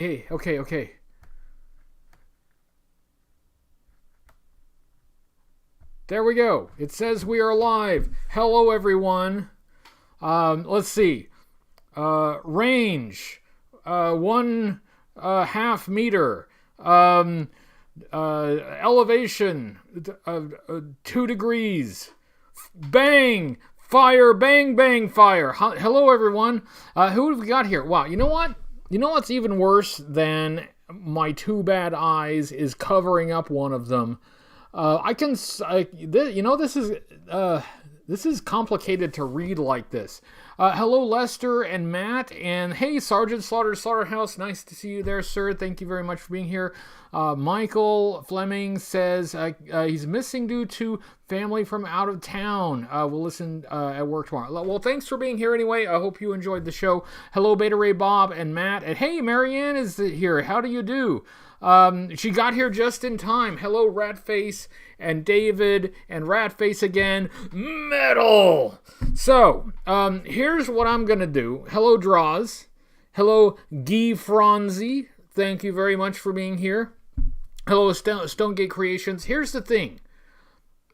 Hey, okay. There we go. It says we are live. Hello, everyone. Let's see. Range, 1.5 meter. Elevation, 2 degrees. Bang! Fire! Bang! Bang! Fire! Hello, everyone. Who have we got here? Wow. You know what? You know what's even worse than my two bad eyes is covering up one of them. This is complicated to read like this. Hello, Lester and Matt, and hey, Sergeant Slaughterhouse. Nice to see you there, sir. Thank you very much for being here. Michael Fleming says he's missing due to family from out of town. We'll listen at work tomorrow. Well, thanks for being here anyway. I hope you enjoyed the show. Hello, Beta Ray Bob and Matt, and hey, Marianne is here. How do you do? She got here just in time. Hello, Ratface and David and Ratface again. Metal! So, here's what I'm going to do. Hello, Draws. Hello, Guy Franzi. Thank you very much for being here. Hello, Stonegate Creations. Here's the thing.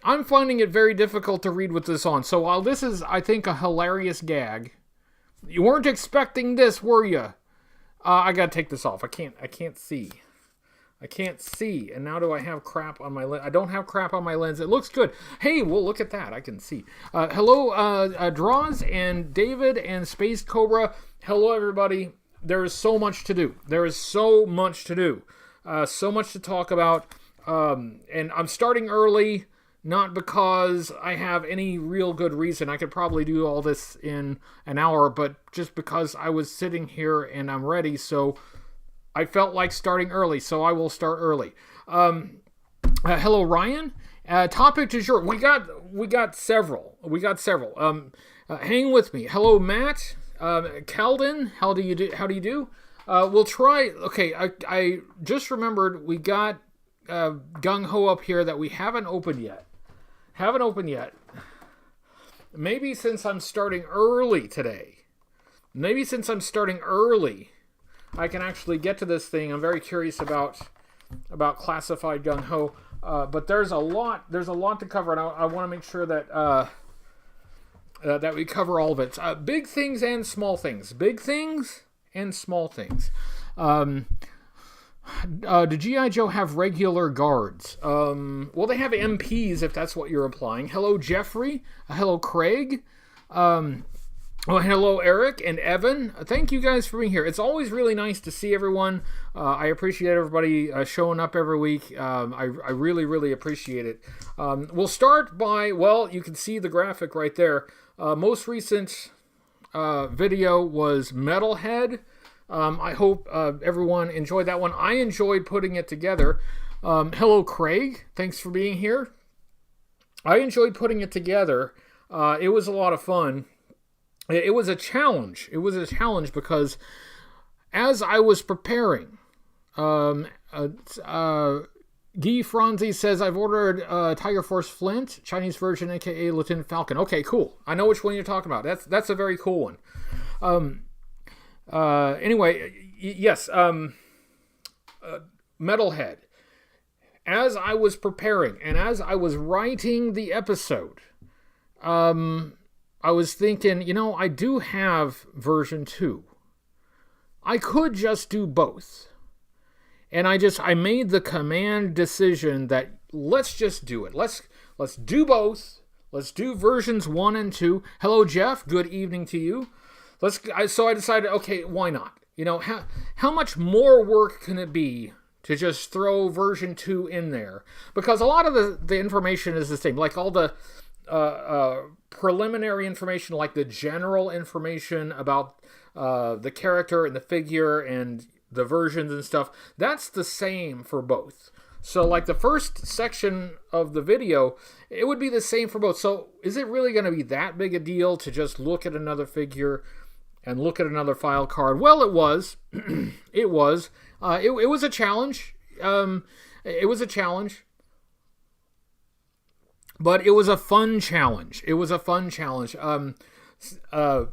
I'm finding it very difficult to read with this on. So while this is, I think, a hilarious gag, you weren't expecting this, were you? I gotta take this off. I can't see. I can't see, and now do I have crap on my lens? I don't have crap on my lens. It looks good. Hey, well, look at that. I can see. Hello, Draws and David and Space Cobra. Hello, everybody. There is so much to do. So much to talk about. And I'm starting early, not because I have any real good reason. I could probably do all this in an hour, but just because I was sitting here and I'm ready, so I felt like starting early, so I will start early. Hello, Ryan. Topic du jour. We got several. Hang with me. Hello, Matt. Calden. How do you do? We'll try. Okay, I just remembered we got Gung Ho up here that we haven't opened yet. Maybe since I'm starting early today. I can actually get to this thing. I'm very curious about classified Gung Ho, but there's a lot to cover, and I want to make sure that that we cover all of it. Big things and small things. Did G.I. Joe have regular guards? Well, they have MPs, if that's what you're implying. Hello, Jeffrey. Hello, Craig. Oh, hello, Eric and Evan. Thank you guys for being here. It's always really nice to see everyone. I appreciate everybody showing up every week. I really, really appreciate it. We'll start by, well, you can see the graphic right there. Most recent video was Metalhead. I hope everyone enjoyed that one. I enjoyed putting it together. Hello, Craig. Thanks for being here. I enjoyed putting it together. It was a lot of fun. It was a challenge. Because as I was preparing, Guy Franzi says, I've ordered Tiger Force Flint, Chinese version, aka Lieutenant Falcon. Okay, cool. I know which one you're talking about. That's a very cool one. Anyway, yes, Metalhead. As I was preparing and as I was writing the episode, I was thinking, I do have version 2. I could just do both. And I made the command decision that let's just do it. Let's do both. Let's do versions 1 and 2. Hello, Jeff. Good evening to you. So I decided, okay, why not? How much more work can it be to just throw version 2 in there? Because a lot of the information is the same. Like all the preliminary information, like the general information about the character and the figure and the versions and stuff, that's the same for both. So like the first section of the video, it would be the same for both. So is it really going to be that big a deal to just look at another figure and look at another file card? Well, it was. It was a challenge. It was a challenge. But it was a fun challenge.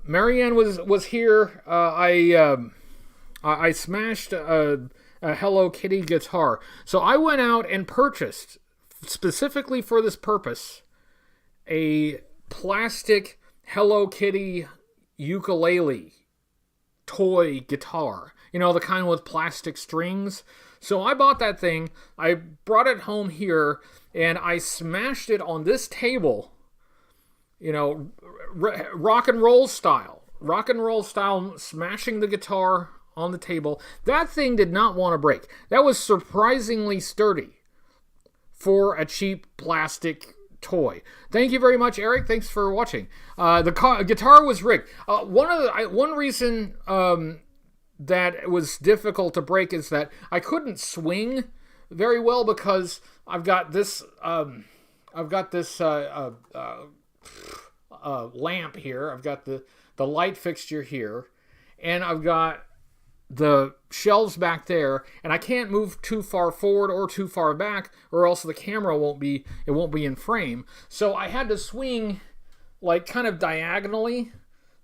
Marianne was here. I smashed a Hello Kitty guitar. So I went out and purchased, specifically for this purpose, a plastic Hello Kitty ukulele toy guitar. You know, the kind with plastic strings. So I bought that thing, I brought it home here, and I smashed it on this table, you know, rock and roll style, smashing the guitar on the table. That thing did not want to break. That was surprisingly sturdy for a cheap plastic toy. Thank you very much, Eric. Thanks for watching. The guitar was rigged. One reason that it was difficult to break is that I couldn't swing very well because I've got this lamp here. I've got the light fixture here, and I've got the shelves back there, and I can't move too far forward or too far back, or else the camera won't be in frame. So I had to swing like kind of diagonally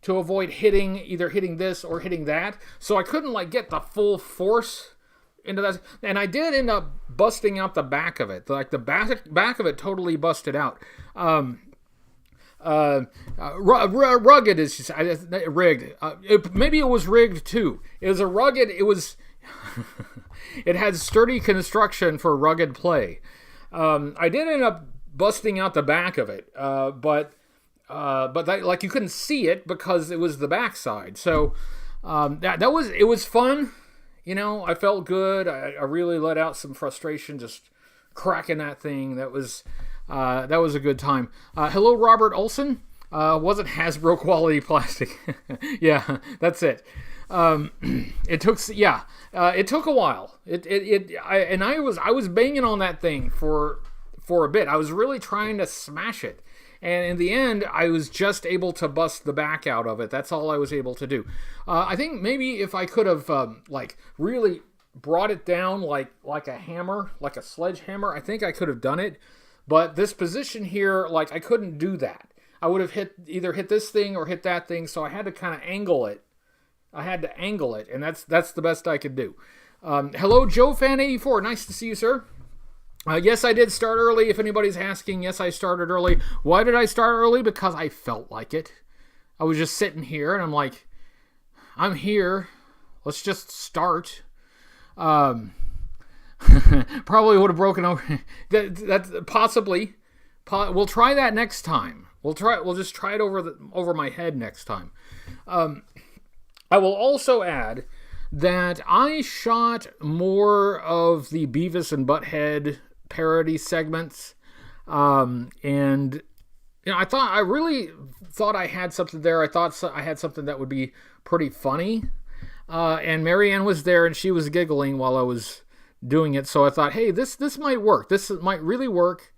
to avoid either hitting this or hitting that. So I couldn't like get the full force into that. And I did end up busting out the back of it. Like the back of it totally busted out. Rugged is just rigged. Maybe it was rigged too. It was a rugged, it had sturdy construction for rugged play. I did end up busting out the back of it, but that, like, you couldn't see it because it was the backside. So it was fun. You know, I felt good. I really let out some frustration just cracking that thing. That was a good time. Hello, Robert Olson. Wasn't Hasbro quality plastic? Yeah, that's it. It took a while. I was banging on that thing for a bit. I was really trying to smash it. And in the end, I was just able to bust the back out of it. That's all I was able to do. I think maybe if I could have really brought it down like a hammer, like a sledgehammer, I think I could have done it. But this position here, like, I couldn't do that. I would have either hit this thing or hit that thing, so I had to kind of angle it. And that's the best I could do. Hello, JoeFan84. Nice to see you, sir. Yes, I did start early. If anybody's asking, yes, I started early. Why did I start early? Because I felt like it. I was just sitting here, and I'm like, I'm here. Let's just start. Probably would have broken over. That possibly. We'll try that next time. We'll just try it over my head next time. I will also add that I shot more of the Beavis and Butthead parody segments, and you know, I really thought I had something there. I thought I had something that would be pretty funny, and Marianne was there and she was giggling while I was doing it. So I thought, hey, this might work. This might really work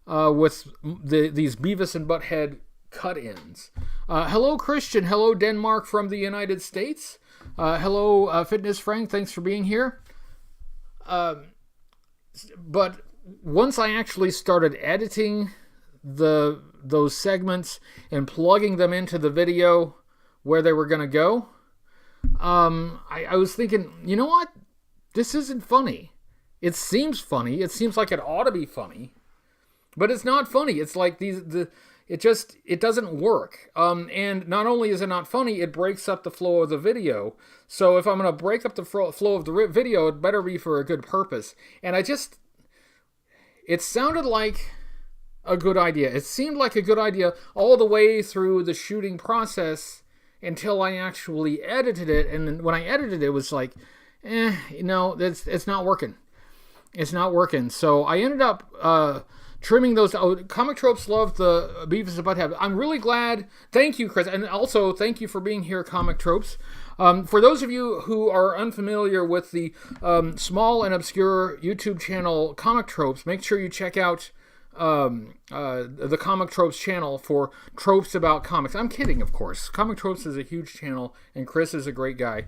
with these Beavis and Butthead cut-ins. Hello, Christian. Hello, Denmark from the United States. Hello, Fitness Frank. Thanks for being here. But once I actually started editing those segments and plugging them into the video where they were going to go, I was thinking, you know what? This isn't funny. It seems funny. It seems like it ought to be funny, but it's not funny. It's like it doesn't work. And not only is it not funny, it breaks up the flow of the video. So if I'm going to break up the flow of the video, it better be for a good purpose. And it sounded like a good idea. It seemed like a good idea all the way through the shooting process until I actually edited it. And when I edited it, it was like, it's not working. It's not working. So I ended up trimming those. Comic Tropes love the Beavis and Butthead. I'm really glad. Thank you, Chris. And also, thank you for being here, Comic Tropes. For those of you who are unfamiliar with the small and obscure YouTube channel Comic Tropes, make sure you check out the Comic Tropes channel for tropes about comics. I'm kidding, of course. Comic Tropes is a huge channel, and Chris is a great guy.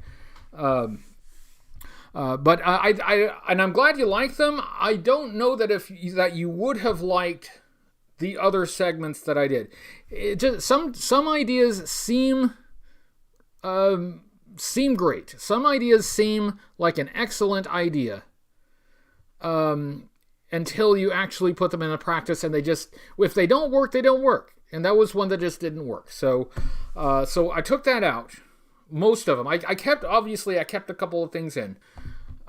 But I'm glad you like them. I don't know that you would have liked the other segments that I did. It just some ideas seem seem great. Some ideas seem like an excellent idea until you actually put them into practice, and if they don't work, they don't work. And that was one that just didn't work. So I took that out. Most of them. I kept a couple of things in.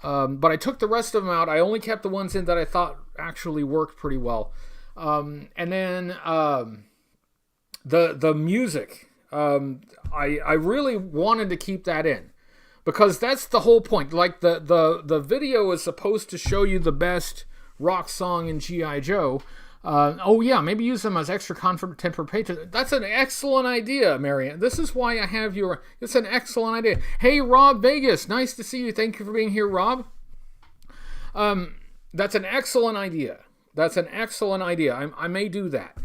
But I took the rest of them out. I only kept the ones in that I thought actually worked pretty well. And then the music. I really wanted to keep that in. Because that's the whole point. Like, the video is supposed to show you the best rock song in G.I. Joe. Maybe use them as extra content for patrons. That's an excellent idea, Marianne. This is why I have you. It's an excellent idea. Hey, Rob Vegas. Nice to see you. Thank you for being here, Rob. That's an excellent idea. I may do that.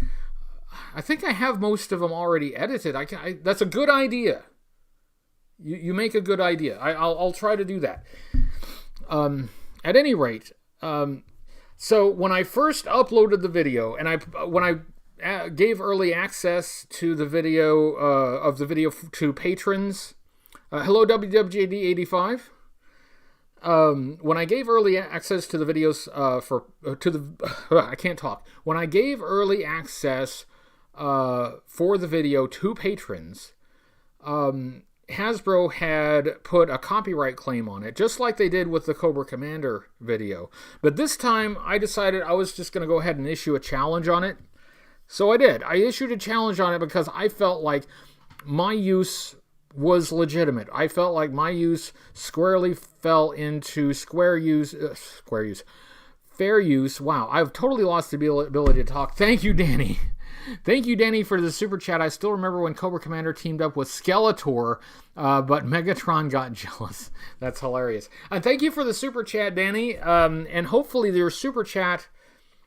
I think I have most of them already edited. That's a good idea. You make a good idea. I'll try to do that. At any rate, so when I first uploaded the video, and when I gave early access to the video to patrons, hello WWJD85. When I gave early access to the videos I can't talk. When I gave early access for the video to patrons, Hasbro had put a copyright claim on it, just like they did with the Cobra Commander video. But this time, I decided I was just going to go ahead and issue a challenge on it. So I did. I issued a challenge on it because I felt like my use was legitimate. I felt like my use squarely fell into fair use. Wow, I've totally lost the ability to talk. Thank you, Danny. Thank you, Danny, for the super chat. I still remember when Cobra Commander teamed up with Skeletor, but Megatron got jealous. That's hilarious. And thank you for the super chat, Danny. And hopefully your super chat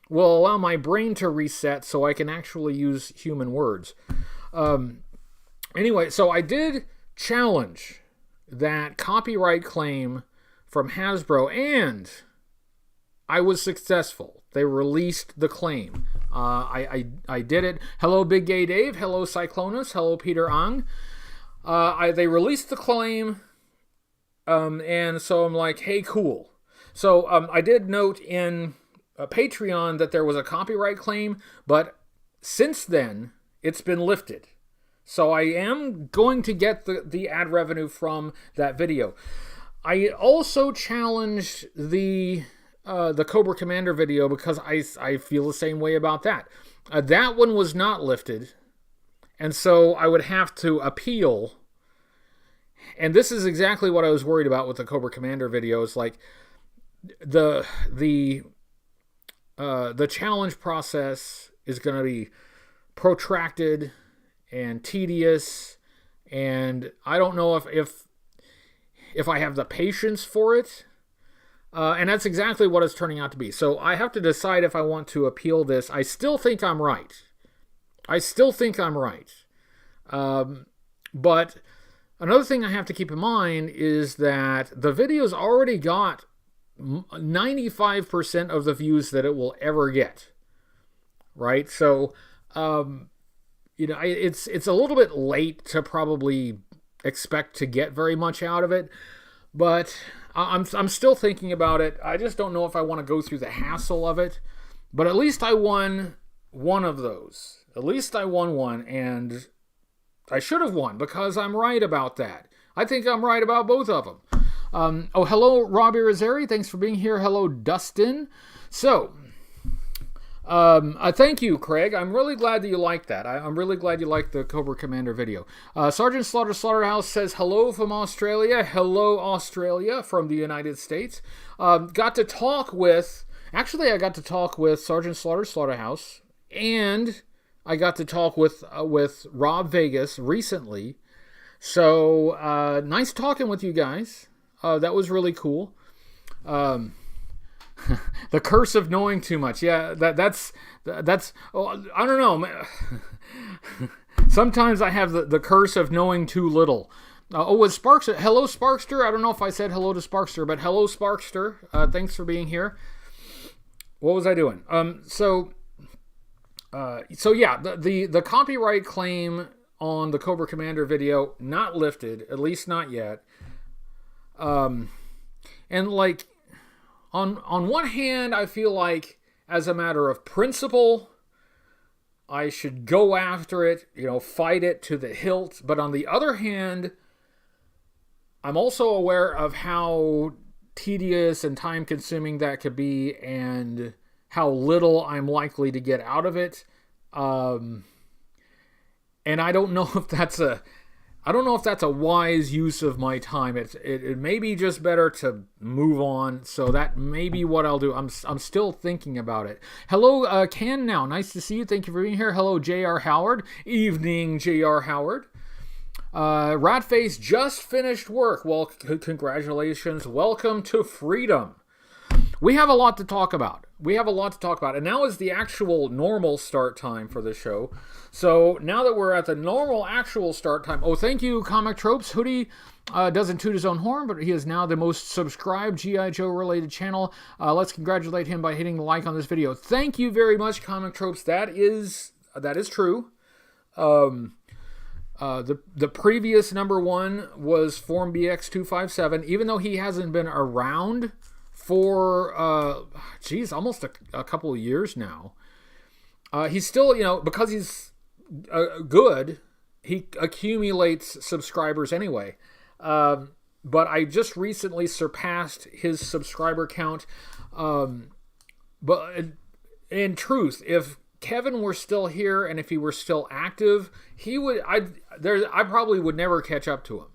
will allow my brain to reset so I can actually use human words. Anyway, so I did challenge that copyright claim from Hasbro, and I was successful. They released the claim. I did it. Hello, Big Gay Dave. Hello, Cyclonus. Hello, Peter Ang. They released the claim, and so I'm like, hey, cool. So I did note in Patreon that there was a copyright claim, but since then, it's been lifted. So I am going to get the ad revenue from that video. I also challenged the Cobra Commander video because I feel the same way about that. That one was not lifted, and so I would have to appeal. And this is exactly what I was worried about with the Cobra Commander video. It's like the challenge process is going to be protracted and tedious, and I don't know if I have the patience for it. And that's exactly what it's turning out to be. So I have to decide if I want to appeal this. I still think I'm right. But another thing I have to keep in mind is that the video's already got 95% of the views that it will ever get. Right? So, it's a little bit late to probably expect to get very much out of it. But I'm still thinking about it. I just don't know if I want to go through the hassle of it. But at least I won one of those. At least I won one, and I should have won because I'm right about that. I think I'm right about both of them. Hello, Robbie Rosari. Thanks for being here. Hello, Dustin. So, thank you, Craig. I'm really glad that you liked that. I'm really glad you liked the Cobra Commander video. Sergeant Slaughterhouse says hello from Australia. Hello, Australia from the United States. Got to talk with Sergeant Slaughterhouse, and I got to talk with Rob Vegas recently. So nice talking with you guys. That was really cool. The curse of knowing too much. Yeah, that's. Oh, I don't know. Sometimes I have the curse of knowing too little. Was Sparkster? Hello, Sparkster. I don't know if I said hello to Sparkster, but hello, Sparkster. Thanks for being here. What was I doing? So yeah, the copyright claim on the Cobra Commander video not lifted, at least not yet. And like, on one hand, I feel like as a matter of principle, I should go after it, fight it to the hilt. But on the other hand, I'm also aware of how tedious and time-consuming that could be, and how little I'm likely to get out of it. And I don't know if that's a wise use of my time. It may be just better to move on. So that may be what I'll do. I'm still thinking about it. Hello, Ken Now. Nice to see you. Thank you for being here. Hello, J.R. Howard. Evening, J.R. Howard. Ratface just finished work. Well, congratulations. Welcome to freedom. We have a lot to talk about. And now is the actual normal start time for the show. So now that we're at the normal actual start time. Oh, thank you, Comic Tropes. Hoodie doesn't toot his own horn, but he is now the most subscribed G.I. Joe related channel. Let's congratulate him by hitting the like on this video. Thank you very much, Comic Tropes. That is true. The previous number one was Form BX257, even though he hasn't been around for almost a couple of years now. He's still, because he's good, he accumulates subscribers anyway. But I just recently surpassed his subscriber count. But in truth, if Kevin were still here and if he were still active, I probably would never catch up to him.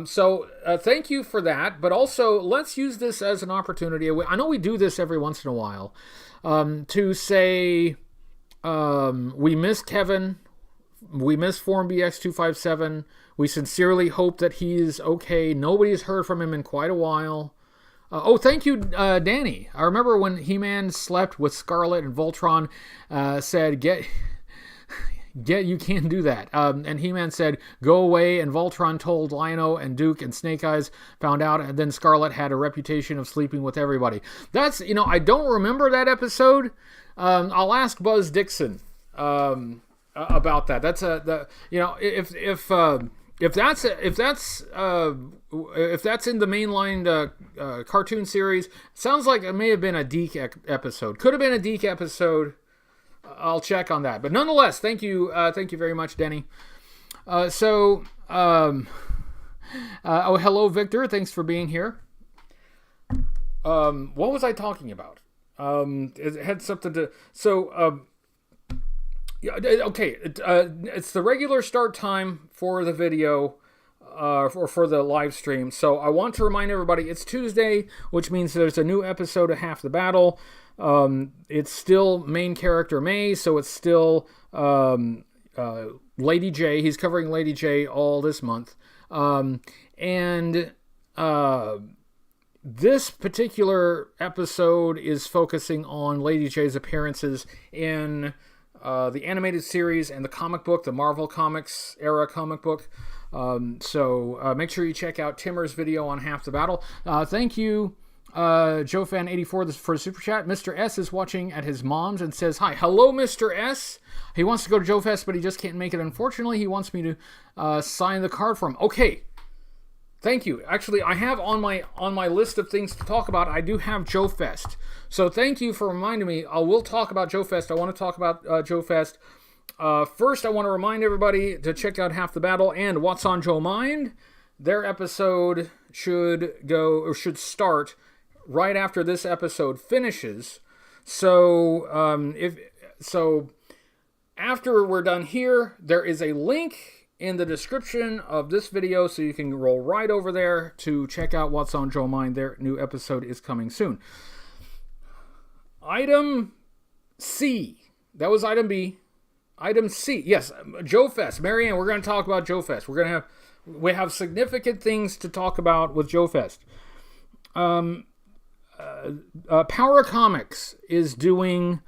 So thank you for that, but also let's use this as an opportunity. I know we do this every once in a while, to say we miss Kevin, we miss Form BX257, we sincerely hope that he's okay. Nobody's heard from him in quite a while. Thank you, Danny. I remember when He-Man slept with Scarlet and Voltron said, you can't do that. And He-Man said, go away, and Voltron told Lion-O and Duke and Snake Eyes found out, and then Scarlet had a reputation of sleeping with everybody. That's, I don't remember that episode. I'll ask Buzz Dixon about that. That's if that's in the mainline cartoon series, sounds like it may have been a Deke episode. Could have been a Deke episode. I'll check on that. But nonetheless, thank you very much, Denny. Hello, Victor. Thanks for being here. What was I talking about? It had something to. Okay. It's the regular start time for the video, or for the live stream. So I want to remind everybody it's Tuesday, which means there's a new episode of Half the Battle. It's still main character May, so it's still Lady J. He's covering Lady J all this month. This particular episode is focusing on Lady J's appearances in the animated series and the comic book, the Marvel Comics era comic book. So make sure you check out Timmer's video on Half the Battle. Thank you, JoeFan84 for the super chat. Mr. S is watching at his mom's and says hi. Hello, Mr. S. He wants to go to Joe Fest, but he just can't make it. Unfortunately, he wants me to sign the card for him. Okay. Thank you. Actually, I have on my list of things to talk about, I do have Joe Fest. So thank you for reminding me. I will talk about Joe Fest. I want to talk about Joe Fest. First, I want to remind everybody to check out Half the Battle and What's on Joe Mind. Their episode should start right after this episode finishes. So after we're done here, there is a link in the description of this video, so you can roll right over there to check out What's on Joe Mind. Their new episode is coming soon. Item C. That was item B. Item C. Yes, Joe Fest. Marianne, we're going to talk about Joe Fest. We have significant things to talk about with Joe Fest. Power Comics is doing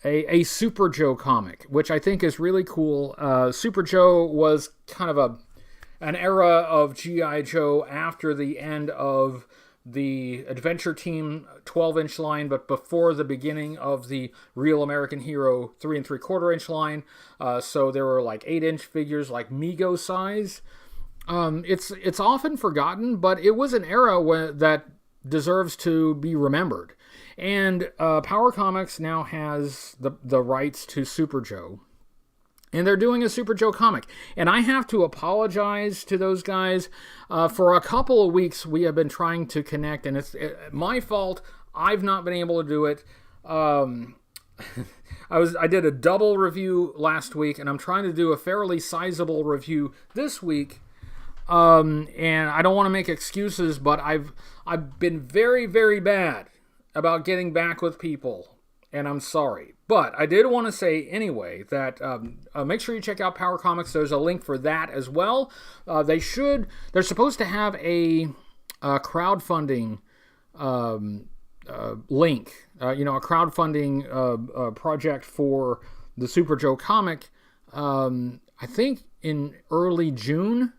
a Super Joe comic, which I think is really cool. Super Joe was kind of an era of G.I. Joe after the end of the Adventure Team 12-inch line, but before the beginning of the Real American Hero 3 3/4-inch line. So there were like 8-inch figures, like Mego size. It's often forgotten, but it was an era that deserves to be remembered. And Power Comics now has the rights to Super Joe. And they're doing a Super Joe comic. And I have to apologize to those guys. For a couple of weeks, we have been trying to connect, and it's my fault. I've not been able to do it. I did a double review last week, and I'm trying to do a fairly sizable review this week. And I don't want to make excuses, but I've been very, very bad about getting back with people, and I'm sorry. But I did want to say anyway that make sure you check out Power Comics. There's a link for that as well. They're supposed to have a crowdfunding link, a crowdfunding project for the Super Joe comic, I think in early June.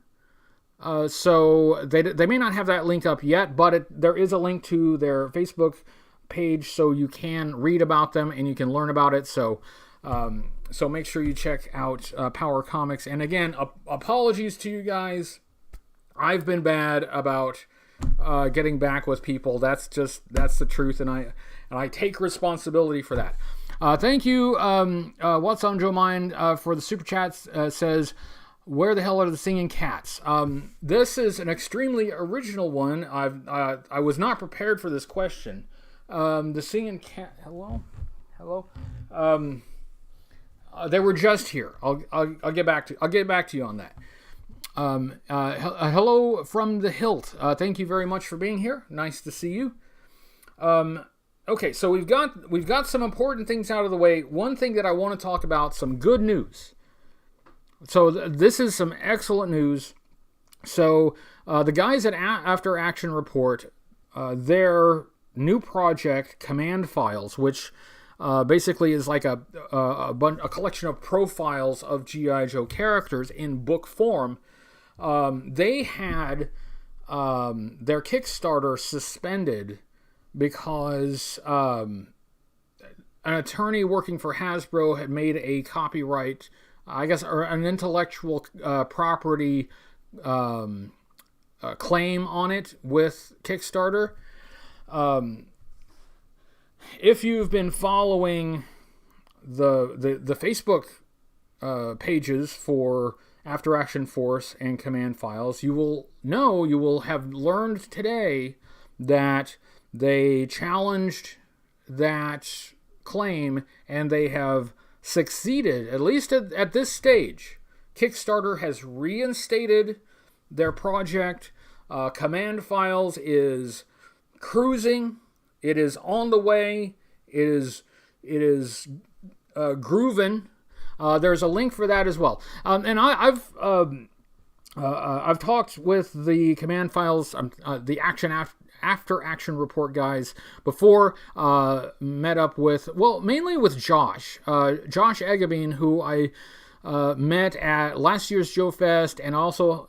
So they may not have that link up yet, but there is a link to their Facebook page, so you can read about them and you can learn about it. So make sure you check out Power Comics. And again, apologies to you guys. I've been bad about getting back with people. That's the truth, and I take responsibility for that. Thank you, What's on Joe Mind, for the super chats. Says, where the hell are the singing cats? This is an extremely original one. I was not prepared for this question. The singing cat. Hello. They were just here. I'll get back to you on that. Hello from the Hilt. Thank you very much for being here. Nice to see you. Okay, so we've got some important things out of the way. One thing that I want to talk about, some good news. So this is some excellent news. So the guys at After Action Report, their new project, Command Files, which basically is like a collection of profiles of G.I. Joe characters in book form. They had their Kickstarter suspended because an attorney working for Hasbro had made a copyright, I guess, or an intellectual property claim on it with Kickstarter. If you've been following the Facebook pages for After Action Force and Command Files, you will have learned today that they challenged that claim and they have succeeded, at least at this stage. Kickstarter has reinstated their project. Command Files is cruising. It is on the way. It is grooving. There's a link for that as well. And I've talked with the Command Files, the After Action Report guys before. Met up with, mainly with Josh Egabine, who I met at last year's Joe Fest, and also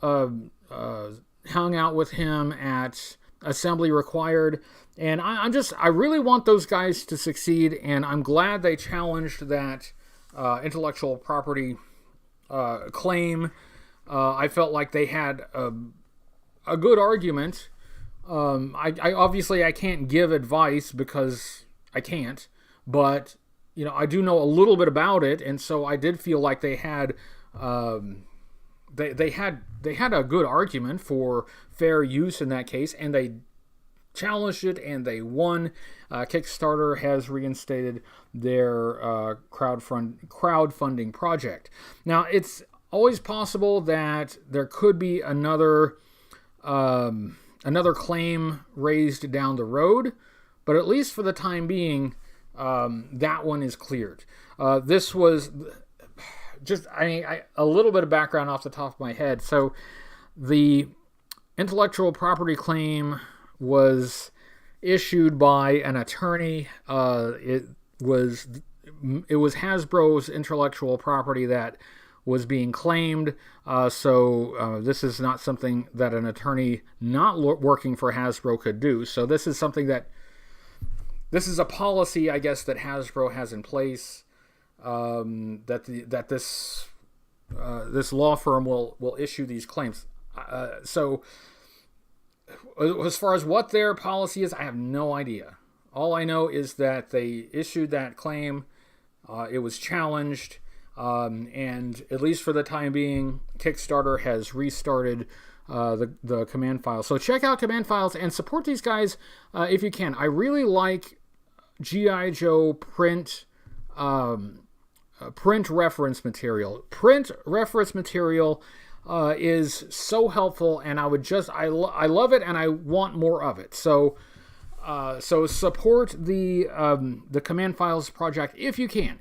hung out with him at Assembly Required. And I really want those guys to succeed, and I'm glad they challenged that intellectual property claim. I felt like they had a good argument. I obviously I can't give advice because I can't, but I do know a little bit about it, and so I did feel like they had they had a good argument for fair use in that case, and they challenged it and they won. Kickstarter has reinstated their crowdfunding project. Now, it's always possible that there could be another claim raised down the road, but at least for the time being, that one is cleared. This was just a little bit of background off the top of my head. So the intellectual property claim was issued by an attorney. It was Hasbro's intellectual property that was being claimed. So this is not something that an attorney not working for Hasbro could do. So this is something that, this is a policy, I guess, that Hasbro has in place, that this law firm will issue these claims. So as far as what their policy is, I have no idea. All I know is that they issued that claim. It was challenged. And at least for the time being, Kickstarter has restarted the command file. So check out command files and support these guys if you can. I really like G.I. Joe print reference material. Print reference material is so helpful, and I love it, and I want more of it. So support the command files project if you can.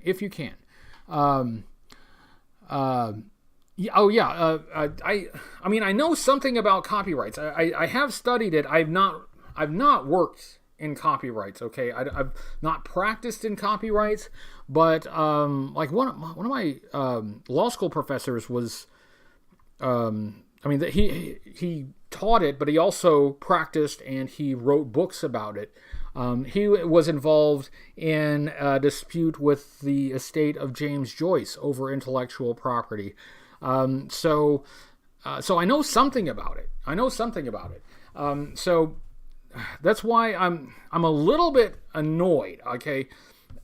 I mean, I know something about copyrights. I have studied it. I've not worked in copyrights. Okay, I've not practiced in copyrights, but like one of my law school professors was, he taught it, but he also practiced and he wrote books about it. He was involved in a dispute with the estate of James Joyce over intellectual property. So I know something about it. So that's why I'm a little bit annoyed, okay,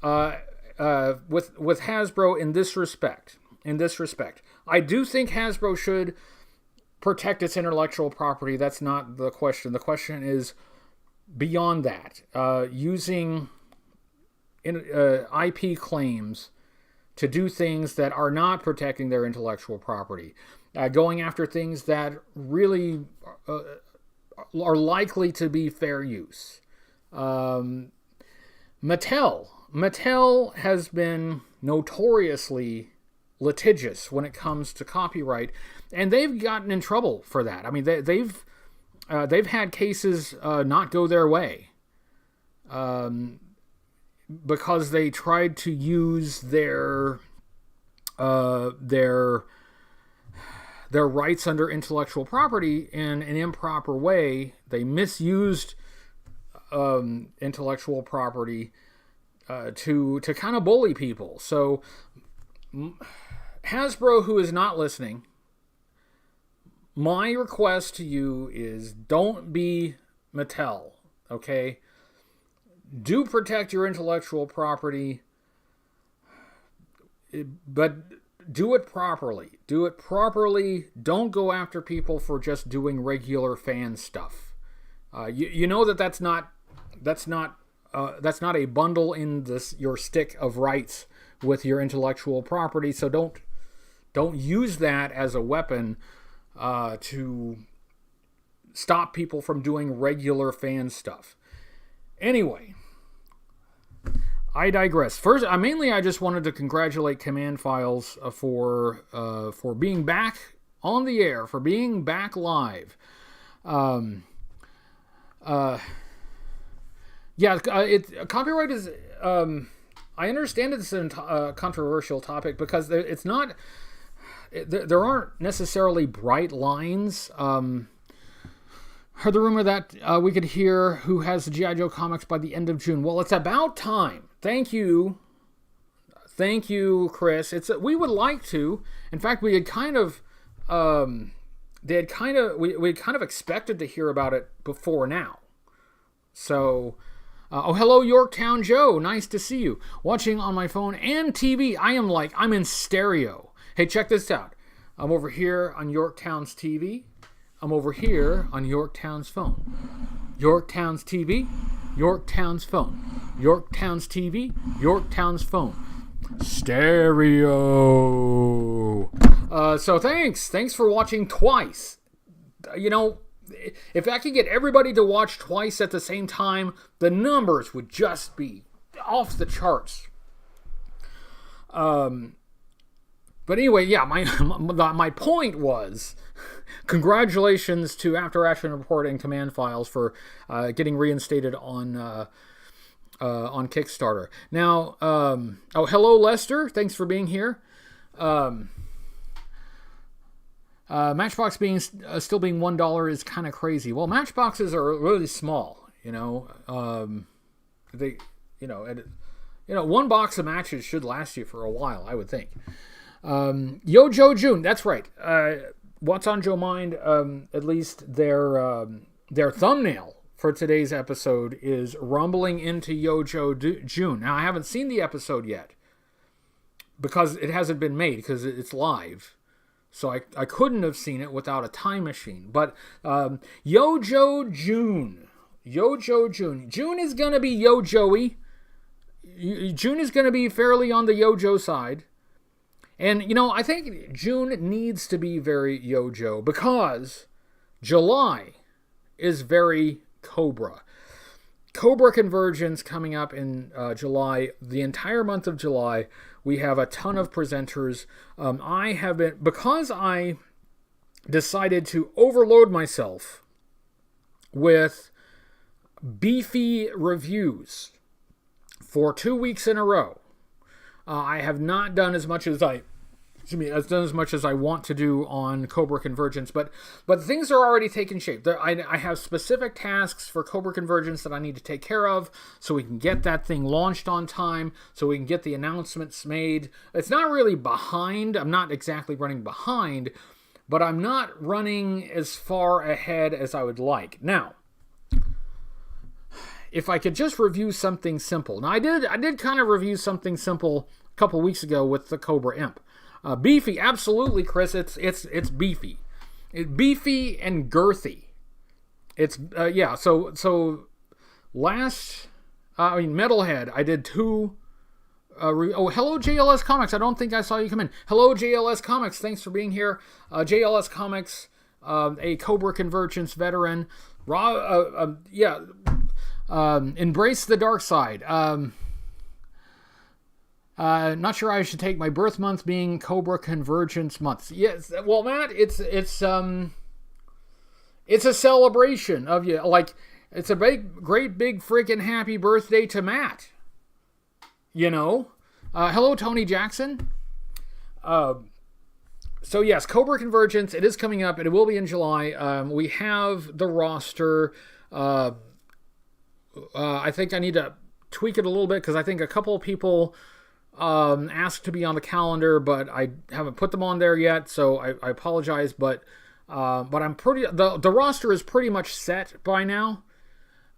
with Hasbro in this respect. I do think Hasbro should protect its intellectual property. That's not the question. The question is beyond that, using IP claims to do things that are not protecting their intellectual property, going after things that really are likely to be fair use. Mattel has been notoriously litigious when it comes to copyright, and they've gotten in trouble for that. I mean, they've had cases not go their way because they tried to use their rights under intellectual property in an improper way. They misused intellectual property to kind of bully people. So Hasbro, who is not listening, my request to you is don't be Mattel, okay? Do protect your intellectual property, but do it properly. Don't go after people for just doing regular fan stuff. You know that's not a bundle in your stick of rights with your intellectual property. So don't use that as a weapon to stop people from doing regular fan stuff. Anyway, I digress. First, I just wanted to congratulate Command Files for being back on the air, for being back live. Copyright is. I understand it's a controversial topic because it's not. There aren't necessarily bright lines. Heard the rumor that we could hear who has the G.I. Joe comics by the end of June. Well, it's about time. Thank you, Chris. We would like to. In fact, we had kind of expected to hear about it before now. So, hello, Yorktown Joe. Nice to see you. Watching on my phone and TV. I'm in stereo. Hey, check this out. I'm over here on Yorktown's TV. I'm over here on Yorktown's phone. Yorktown's TV, Yorktown's phone. Yorktown's TV, Yorktown's phone. Stereo. So thanks for watching twice. You know, if I could get everybody to watch twice at the same time, the numbers would just be off the charts. But anyway, yeah, my point was, congratulations to After Action Report and Command Files for getting reinstated on Kickstarter. Now, hello Lester, thanks for being here. Matchbox being still being $1 is kind of crazy. Well, matchboxes are really small, they, one box of matches should last you for a while, I would think. Yo Joe June, that's right. What's on Joe Mind? At least their thumbnail for today's episode is rumbling into Yo Joe June. Now, I haven't seen the episode yet because it hasn't been made because it's live. So I couldn't have seen it without a time machine. But Yo Joe June. Yo Joe June. June is going to be Yo Joey. June is going to be fairly on the Yo Joe side. And, I think June needs to be very Yo Joe because July is very Cobra. Cobra Convergence coming up in July. The entire month of July, we have a ton of presenters. Because I decided to overload myself with beefy reviews for 2 weeks in a row. I have not done as much as I want to do on Cobra Convergence, but things are already taking shape. I have specific tasks for Cobra Convergence that I need to take care of so we can get that thing launched on time, so we can get the announcements made. It's not really behind. I'm not exactly running behind, but I'm not running as far ahead as I would like. Now, if I could just review something simple. Now, I did kind of review something simple a couple weeks ago with the Cobra Imp. Beefy, absolutely, Chris. It's beefy. It's beefy and girthy. It's yeah. So last, Metalhead. I did two. Hello JLS Comics. I don't think I saw you come in. Hello JLS Comics. Thanks for being here. JLS Comics, a Cobra Convergence veteran. Embrace the dark side. Not sure I should take my birth month being Cobra Convergence month. Yes, well, Matt, it's a celebration of you. Like, it's a great big freaking happy birthday to Matt. Hello Tony Jackson. So yes, Cobra Convergence. It is coming up, and it will be in July. We have the roster. I think I need to tweak it a little bit because I think a couple of people asked to be on the calendar, but I haven't put them on there yet, so I apologize. But I'm the roster is pretty much set by now.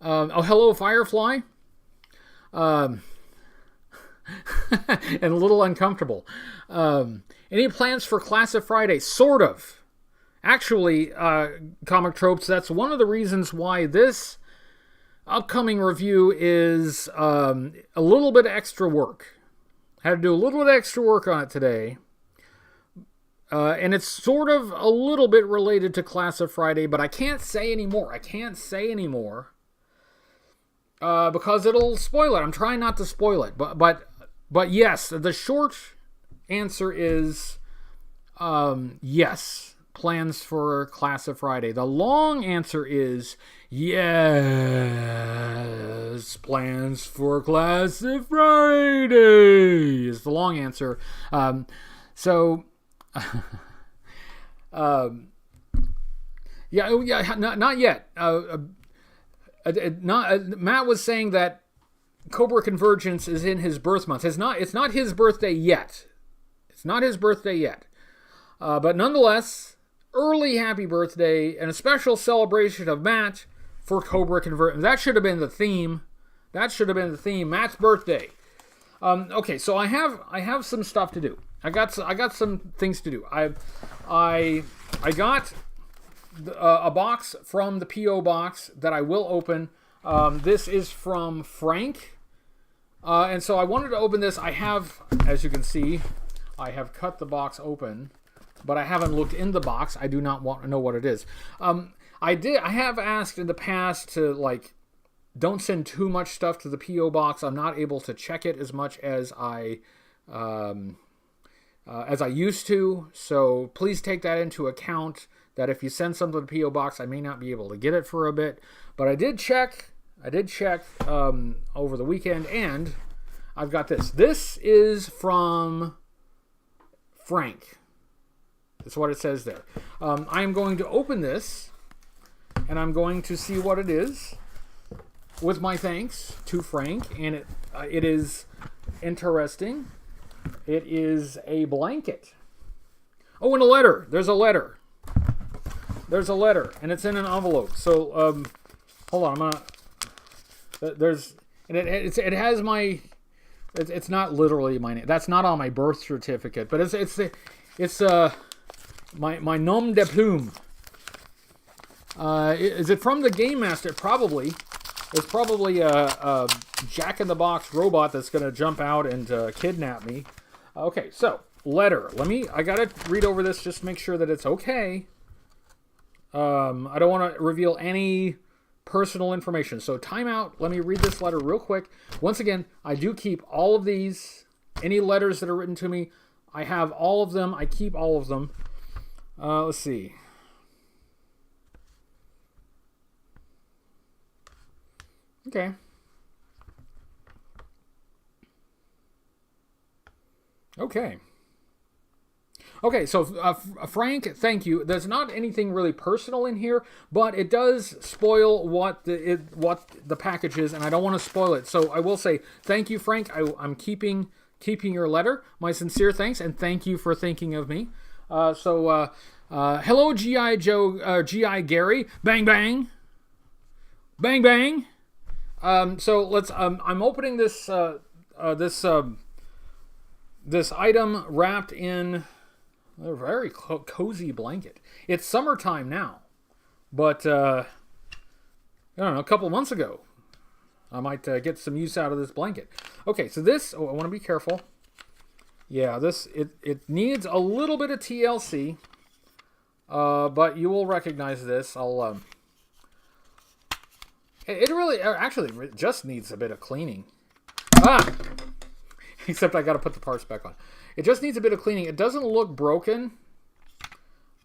Hello Firefly, and a little uncomfortable. Any plans for Class of Friday? Sort of. Actually, Comic Tropes. That's one of the reasons why this upcoming review is a little bit of extra work. Had to do a little bit of extra work on it today. And it's sort of a little bit related to Class of Friday, but I can't say anymore. Because it'll spoil it. I'm trying not to spoil it. But yes, the short answer is yes. Plans for Class of Friday. The long answer is yes. Plans for Class of Friday is the long answer. Not yet. Matt was saying that Cobra Convergence is in his birth month. It's not his birthday yet. But nonetheless, early happy birthday and a special celebration of Matt for Cobra Convergence. That should have been the theme. Matt's birthday. Okay, so I have some stuff to do. I got some things to do. I got a box from the P.O. box that I will open. This is from Frank. And so I wanted to open this. I have, as you can see, I have cut the box open, but I haven't looked in the box. I do not want to know what it is. I have asked in the past to, don't send too much stuff to the P.O. box. I'm not able to check it as much as I used to. So please take that into account, that if you send something to the P.O. box, I may not be able to get it for a bit. But I did check over the weekend, and I've got this. This is from Frank. It's what it says there. I am going to open this, and I'm going to see what it is, with my thanks to Frank, and it is interesting. It is a blanket. Oh, and a letter. There's a letter. There's a letter, and it's in an envelope. So, hold on. I'm gonna. There's, and it has my. It's not literally my name. That's not on my birth certificate, but it's my nom de plume. Is it from the Game Master? Probably. It's probably a Jack-in-the-Box robot that's going to jump out and kidnap me. Okay, so, letter. I got to read over this just to make sure that it's okay. I don't want to reveal any personal information. So, timeout. Let me read this letter real quick. Once again, I do keep all of these. Any letters that are written to me, I have all of them. I keep all of them. Let's see. Okay. Okay, so Frank, thank you. There's not anything really personal in here, but it does spoil what the package is, and I don't want to spoil it. So I will say thank you, Frank. I'm keeping your letter. My sincere thanks, and thank you for thinking of me. Hello, G.I. Joe, G.I. Gary. Bang, bang. Bang, bang. So let's. I'm opening this this item wrapped in a very cozy blanket. It's summertime now, but I don't know. A couple months ago, I might get some use out of this blanket. Okay, so this. Oh, I want to be careful. Yeah, it needs a little bit of TLC, but you will recognize this. It really, actually, just needs a bit of cleaning. Except I got to put the parts back on. It just needs a bit of cleaning. It doesn't look broken.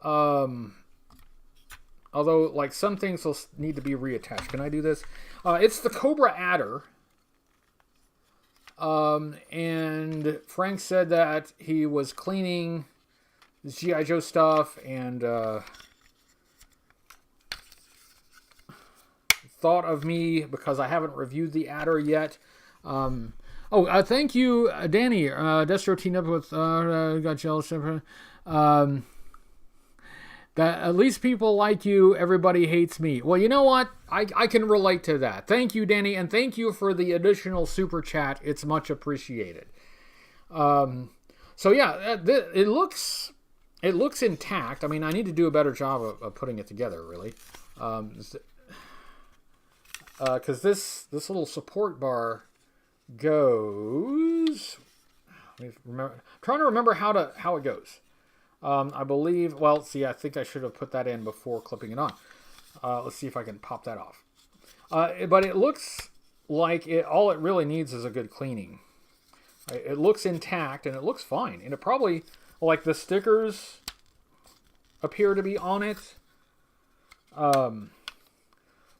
Although, like, some things will need to be reattached. Can I do this? It's the Cobra Adder. And Frank said that he was cleaning his G.I. Joe stuff and thought of me because I haven't reviewed the Adder yet. Thank you, Danny. Destro teamed up with got jealous. That at least people like you. Everybody hates me. Well, you know what? I can relate to that. Thank you, Danny, and thank you for the additional super chat. It's much appreciated. So yeah, it looks intact. I mean, I need to do a better job of putting it together, really. Because this little support bar goes. Let me remember. I'm trying to remember how it goes. I believe. Well, see, I think I should have put that in before clipping it on. Let's see if I can pop that off. But it looks like all it really needs is a good cleaning. It looks intact and it looks fine. And it probably, like, the stickers appear to be on it.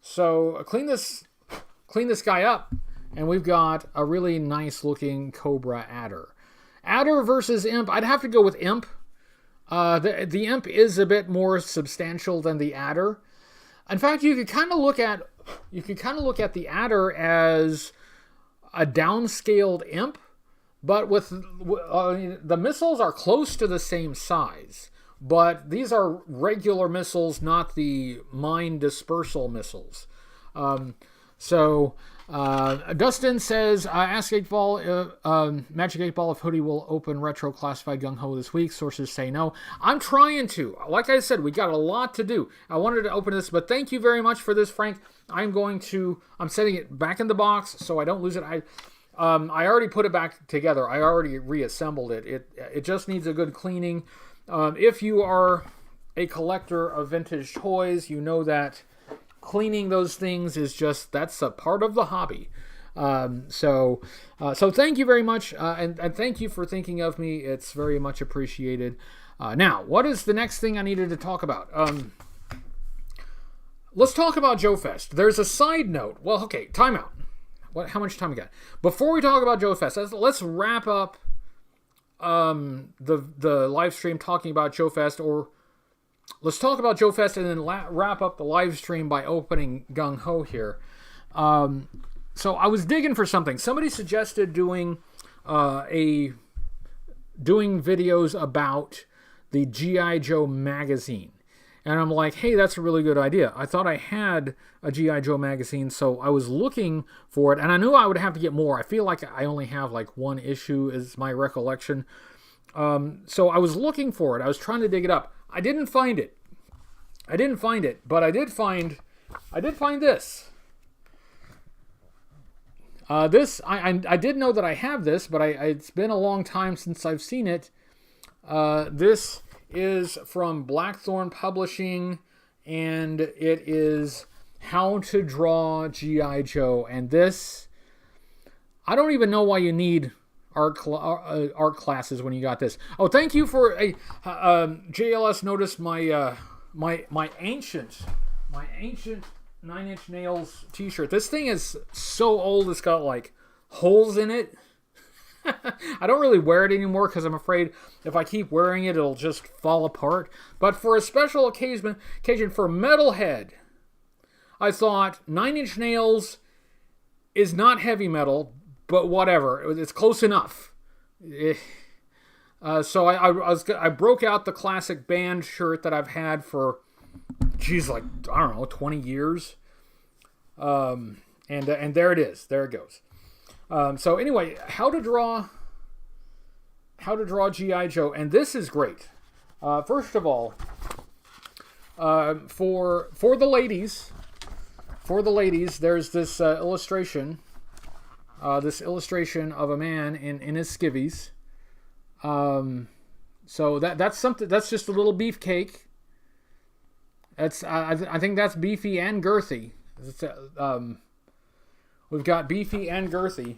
So clean this guy up, and we've got a really nice looking Cobra Adder. Adder versus Imp. I'd have to go with Imp. The Imp is a bit more substantial than the Adder. In fact, you could kind of look at the Adder as a downscaled Imp, but with the missiles are close to the same size. But these are regular missiles, not the mine dispersal missiles. Dustin says, ask 8-Ball, Magic 8-Ball if Hoodie will open Retro Classified Gung Ho this week. Sources say no. I'm trying to. Like I said, we got a lot to do. I wanted to open this, but thank you very much for this, Frank. I'm setting it back in the box so I don't lose it. I already put it back together. I already reassembled it. It just needs a good cleaning. If you are a collector of vintage toys, you know that cleaning those things that's a part of the hobby. So thank you very much, and thank you for thinking of me. It's very much appreciated. Now, what is the next thing I needed to talk about? Let's talk about Joe Fest. There's a side note. Well, okay, timeout. How much time we got? Before we talk about Joe Fest, let's wrap up the live stream talking about Joe Fest, or let's talk about Joe Fest and then wrap up the live stream by opening Gung Ho here. So I was digging for something. Somebody suggested doing videos about the G.I. Joe magazine. And I'm like, hey, that's a really good idea. I thought I had a G.I. Joe magazine, so I was looking for it, and I knew I would have to get more. I feel like I only have like one issue, is my recollection. So I was looking for it. I was trying to dig it up. I didn't find it. But I did find this. I did know that I have this, but it's been a long time since I've seen it. This is from Blackthorn Publishing, and it is How to Draw G.I. Joe. And this, I don't even know why you need art classes when you got this. Oh, thank you for JLS noticed my my ancient 9 Inch Nails t-shirt. This thing is so old, it's got like holes in it. I don't really wear it anymore because I'm afraid if I keep wearing it, it'll just fall apart. But for a special occasion for Metalhead, I thought 9 Inch Nails is not heavy metal, but whatever. It's close enough. So I broke out the classic band shirt that I've had for, like, I don't know, 20 years. And there it is. There it goes. So anyway, how to draw G.I. Joe, and this is great. First of all, for the ladies, there's this illustration of a man in his skivvies. So that's something. That's just a little beefcake. That's I think that's beefy and girthy. We've got beefy and girthy.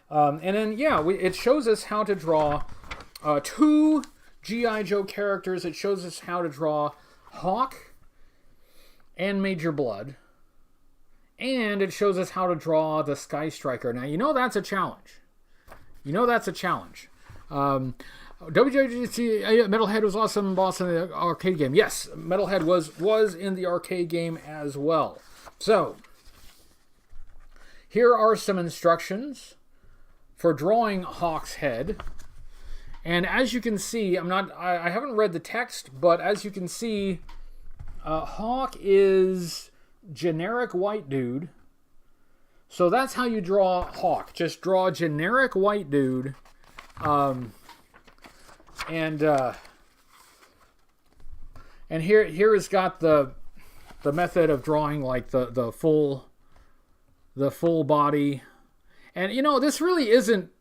And then, it shows us how to draw two G.I. Joe characters. It shows us how to draw Hawk and Major Blood. And it shows us how to draw the Sky Striker. Now, that's a challenge. WJGC Metalhead was awesome boss in the arcade game. Yes, Metalhead was in the arcade game as well. So, here are some instructions for drawing Hawk's head. And as you can see, I haven't read the text, but as you can see, Hawk is generic white dude. So that's how you draw Hawk. Just draw generic white dude. And here has got the method of drawing like the full body. And this really isn't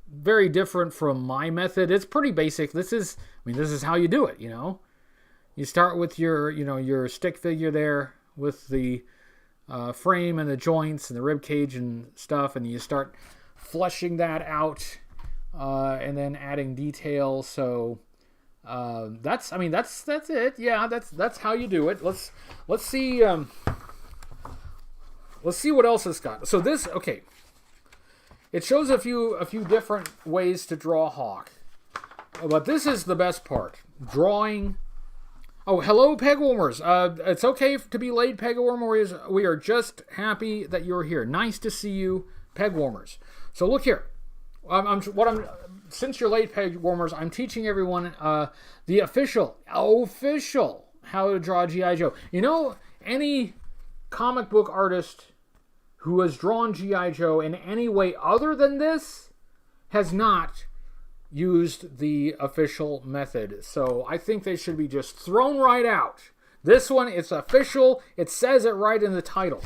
very different from my method. It's pretty basic. This is how you do it, You start with your stick figure there with the frame and the joints and the rib cage and stuff, and you start fleshing that out and then adding detail. So that's it. Yeah, that's how you do it. Let's see what else it's got. So this, okay. It shows a few different ways to draw Hawk. But this is the best part. Drawing. Oh, hello, Peg Warmers. It's okay to be late, Peg Warmers. We are just happy that you're here. Nice to see you, Peg Warmers. So look here. Since you're late, Peg Warmers, I'm teaching everyone the official how to draw G.I. Joe. Any comic book artist who has drawn G.I. Joe in any way other than this has not used the official method. So I think they should be just thrown right out. This one, it's official. It says it right in the title.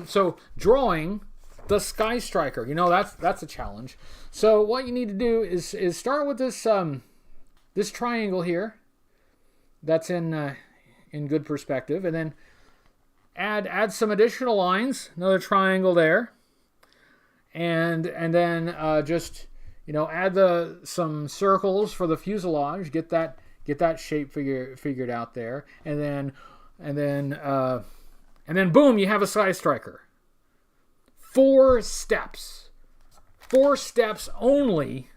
So drawing the Sky Striker, that's a challenge. So what you need to do is start with this this triangle here. That's in good perspective, and then add some additional lines, another triangle there, and then just add some circles for the fuselage. Get that shape figured out there, and then boom, you have a Sky Striker. 4 steps only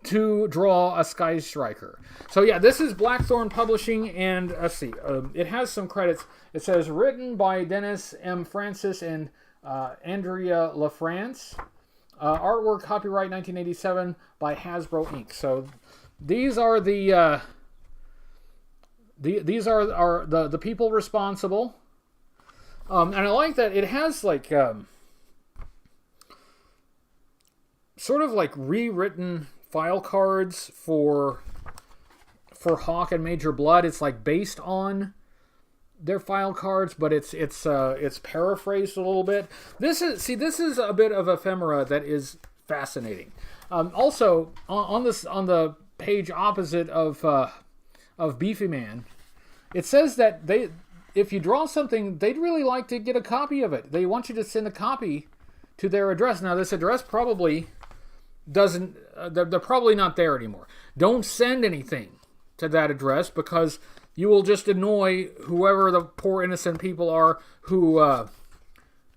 to draw a Sky Striker. So yeah, this is Blackthorn Publishing, and let's see, it has some credits. It says written by Dennis M. Francis and Andrea LaFrance. Artwork copyright 1987 by Hasbro Inc. So these are the people responsible. And I like that it has like sort of like rewritten file cards for Hawk and Major Blood. It's like based on their file cards, but it's paraphrased a little bit. This is a bit of ephemera that is fascinating. Also on the page opposite of Beefy Man, it says that if you draw something, they'd really like to get a copy of it. They want you to send a copy to their address. Now this address probably doesn't, they're probably not there anymore. Don't send anything to that address, because you will just annoy whoever the poor innocent people are who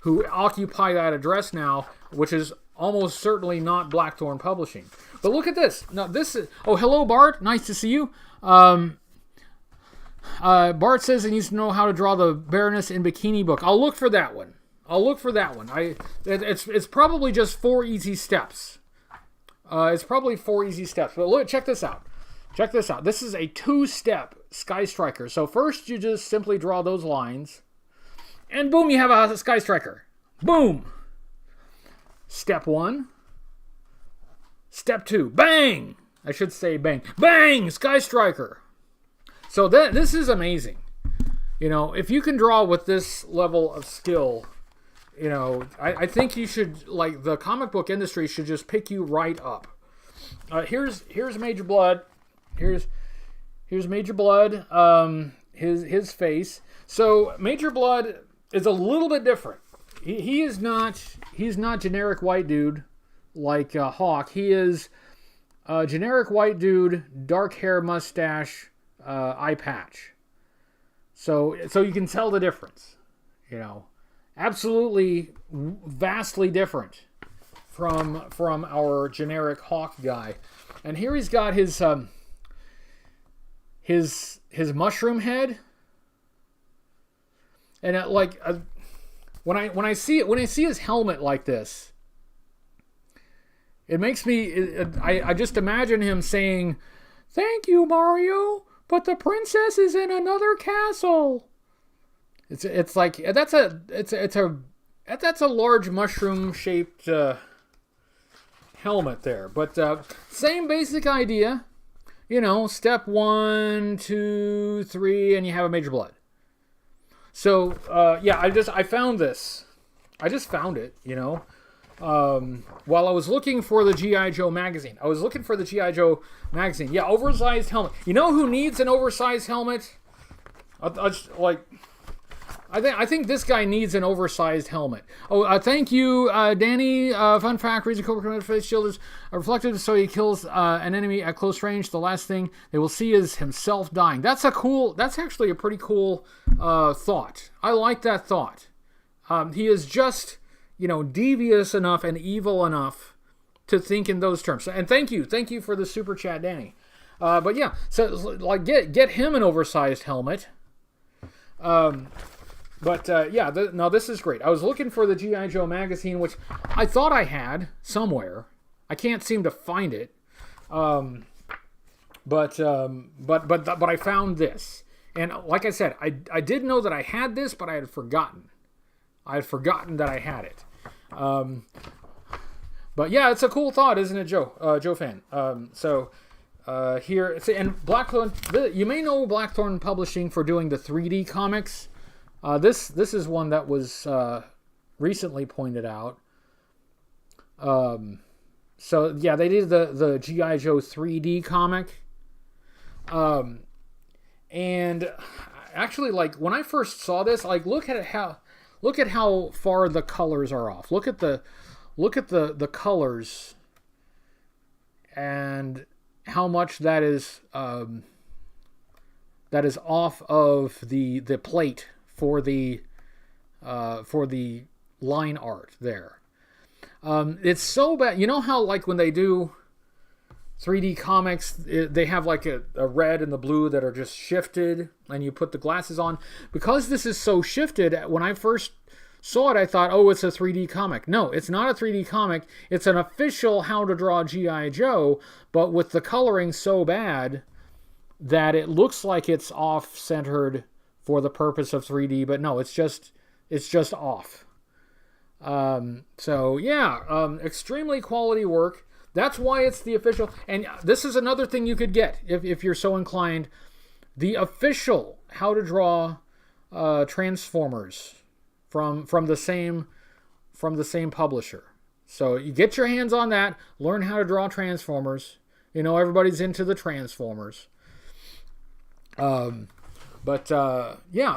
occupy that address now, which is almost certainly not Blackthorn Publishing. But look at this. Now this is, oh, hello Bart, nice to see you. Bart says he needs to know how to draw the Baroness in Bikini book. I'll look for that one. It's probably just 4 easy steps. It's probably 4 easy steps. But look, check this out. This is a 2-step Sky Striker. So first you just simply draw those lines, and boom, you have a Sky Striker. Boom. Step 1. Step 2. Bang. I should say bang. Bang. Sky Striker. So this is amazing. You know, if you can draw with this level of skill, you know, I think you should, like, the comic book industry should just pick you right up. Here's Major Blood. Here's Major Blood. His face. So Major Blood is a little bit different. He's not generic white dude like Hawk. He is generic white dude, dark hair, mustache, eye patch. So you can tell the difference. You know, absolutely vastly different from our generic Hawk guy. And here he's got his mushroom head. And when I see his helmet like this, it makes me, I just imagine him saying, "Thank you, Mario, but the princess is in another castle." It's like that's a large mushroom shaped helmet there, but same basic idea. You know, step 1, 2, 3, and you have a Major Blood. So yeah, I found this. I just found it. You know. While I was looking for the G.I. Joe magazine. Yeah, oversized helmet. You know who needs an oversized helmet? I think this guy needs an oversized helmet. Oh, thank you, Danny. Fun fact, reason Cobra face shield is reflective, so he kills an enemy at close range. The last thing they will see is himself dying. That's actually a pretty cool thought. I like that thought. He is just, you know, devious enough and evil enough to think in those terms. And thank you for the super chat, Danny. But yeah, so like get him an oversized helmet. Yeah, no, this is great. I was looking for the G.I. Joe magazine, which I thought I had somewhere. I can't seem to find it. But I found this, and like I said, I did know that I had this, but I had forgotten. That I had it. But yeah, it's a cool thought, isn't it, Joe? Joe fan. Here, and Blackthorn. You may know Blackthorn Publishing for doing the 3D comics. This is one that was recently pointed out. So yeah, they did the G.I. Joe 3D comic. And actually, like, when I first saw this, like, look at how far the colors are off. Look at the colors and how much that is off of the plate for the line art there. It's so bad. You know how, like, when they do 3D comics, they have like a red and the blue that are just shifted, and you put the glasses on. Because this is so shifted, when I first saw it, I thought, oh, it's a 3D comic. No, it's not a 3D comic. It's an official How to Draw G.I. Joe, but with the coloring so bad that it looks like it's off-centered for the purpose of 3D, but no, it's just off. So yeah, extremely quality work. That's why it's the official. And this is another thing you could get if you're so inclined. The official How to Draw Transformers from the same publisher. So you get your hands on that. Learn how to draw Transformers. You know, everybody's into the Transformers. Yeah.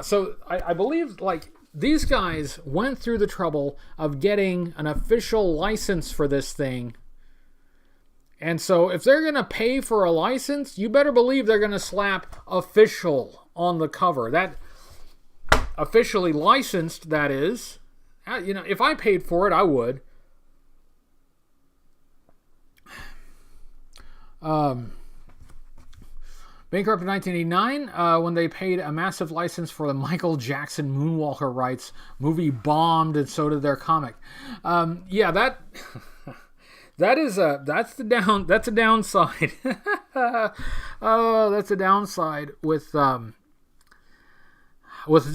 So I believe like these guys went through the trouble of getting an official license for this thing. And so if they're going to pay for a license, you better believe they're going to slap official on the cover. That officially licensed, that is. You know, if I paid for it, I would. Bankrupt in 1989, when they paid a massive license for the Michael Jackson Moonwalker rights. Movie bombed, and so did their comic. Yeah, that... that's a downside. Oh, that's a downside with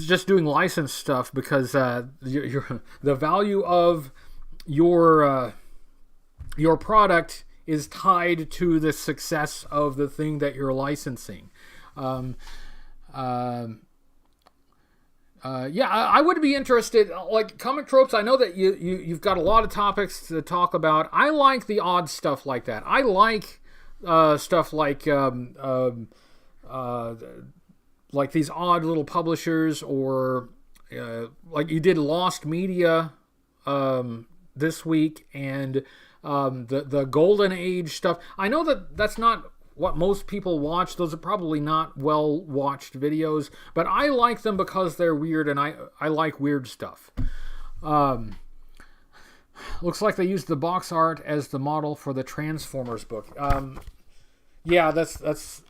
just doing licensed stuff, because the value of your product is tied to the success of the thing that you're licensing. Yeah, I would be interested, like Comic Tropes. I know that you've got a lot of topics to talk about. I like the odd stuff like that. I like stuff like these odd little publishers, or like you did Lost Media this week, and the Golden Age stuff. I know that that's not what most people watch. Those are probably not well watched videos, but I like them because they're weird, and I like weird stuff. Looks like they used the box art as the model for the Transformers book. Yeah, that's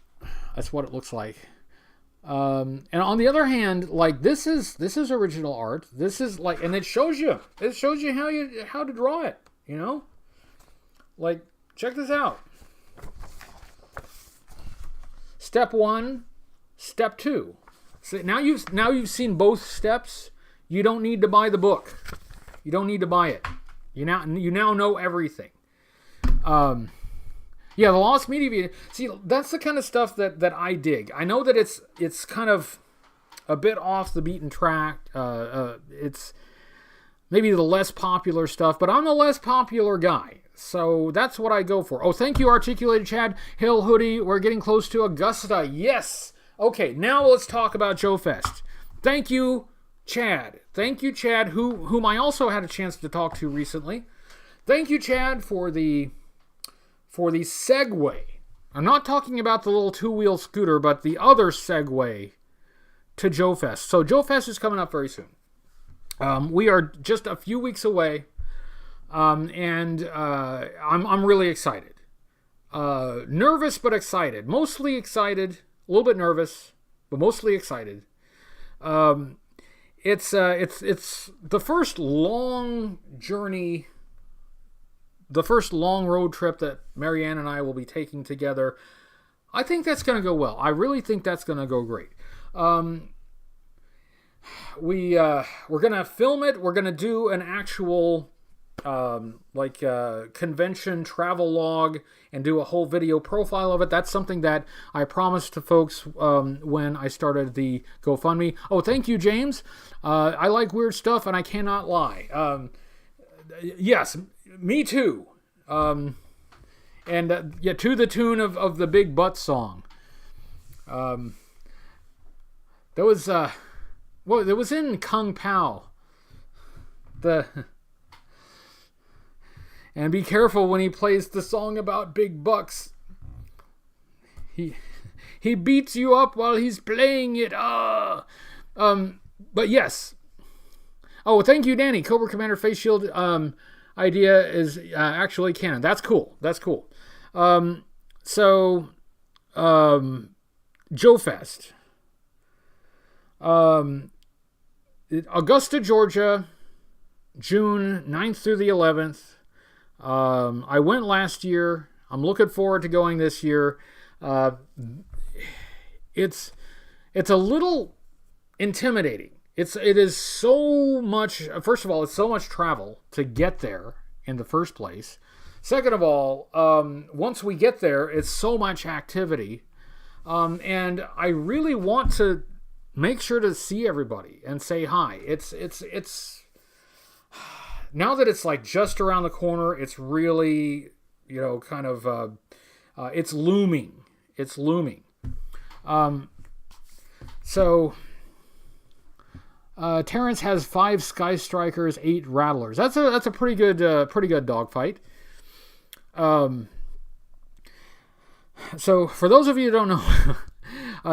what it looks like. And on the other hand, like this is original art. This is like, and it shows you how to draw it, you know? Like, check this out. Step 1, step 2. So now you've seen both steps. You don't need to buy the book. You don't need to buy it. You now know everything. Yeah, the Lost Media video. See, that's the kind of stuff that I dig. I know that it's kind of a bit off the beaten track. It's maybe the less popular stuff, but I'm a less popular guy. So that's what I go for. Oh, thank you, Articulated Chad. Hill Hoodie, we're getting close to Augusta. Yes! Okay, now let's talk about Joe Fest. Thank you, Chad. Thank you, Chad, whom I also had a chance to talk to recently. Thank you, Chad, for the Segway. I'm not talking about the little two-wheel scooter, but the other Segway to Joe Fest. So Joe Fest is coming up very soon. We are just a few weeks away. And I'm really excited. Nervous but excited. Mostly excited. A little bit nervous, but mostly excited. It's the first long journey, the first long road trip that Marianne and I will be taking together. I think that's going to go well. I really think that's going to go great. We're going to film it. We're going to do an actual convention travel log and do a whole video profile of it. That's something that I promised to folks when I started the GoFundMe. Oh, thank you, James. I like weird stuff, and I cannot lie. Yes, me too. And yeah, to the tune of the Big Butt song. That was it was in Kung Pao. And be careful when he plays the song about big bucks. He beats you up while he's playing it. But yes. Oh, thank you, Danny. Cobra Commander Face Shield idea is actually canon. That's cool. That's cool. So, Joe Fest. Augusta, Georgia, June 9th through the 11th. I went last year. I'm looking forward to going this year. It's a little intimidating. It is so much. First of all, it's so much travel to get there in the first place. Second of all, once we get there, it's so much activity, and I really want to make sure to see everybody and say hi. It's now that it's like just around the corner. It's really, kind of it's looming. It's looming. So Terrence has 5 Sky Strikers, 8 Rattlers. That's a pretty good dogfight. So for those of you who don't know,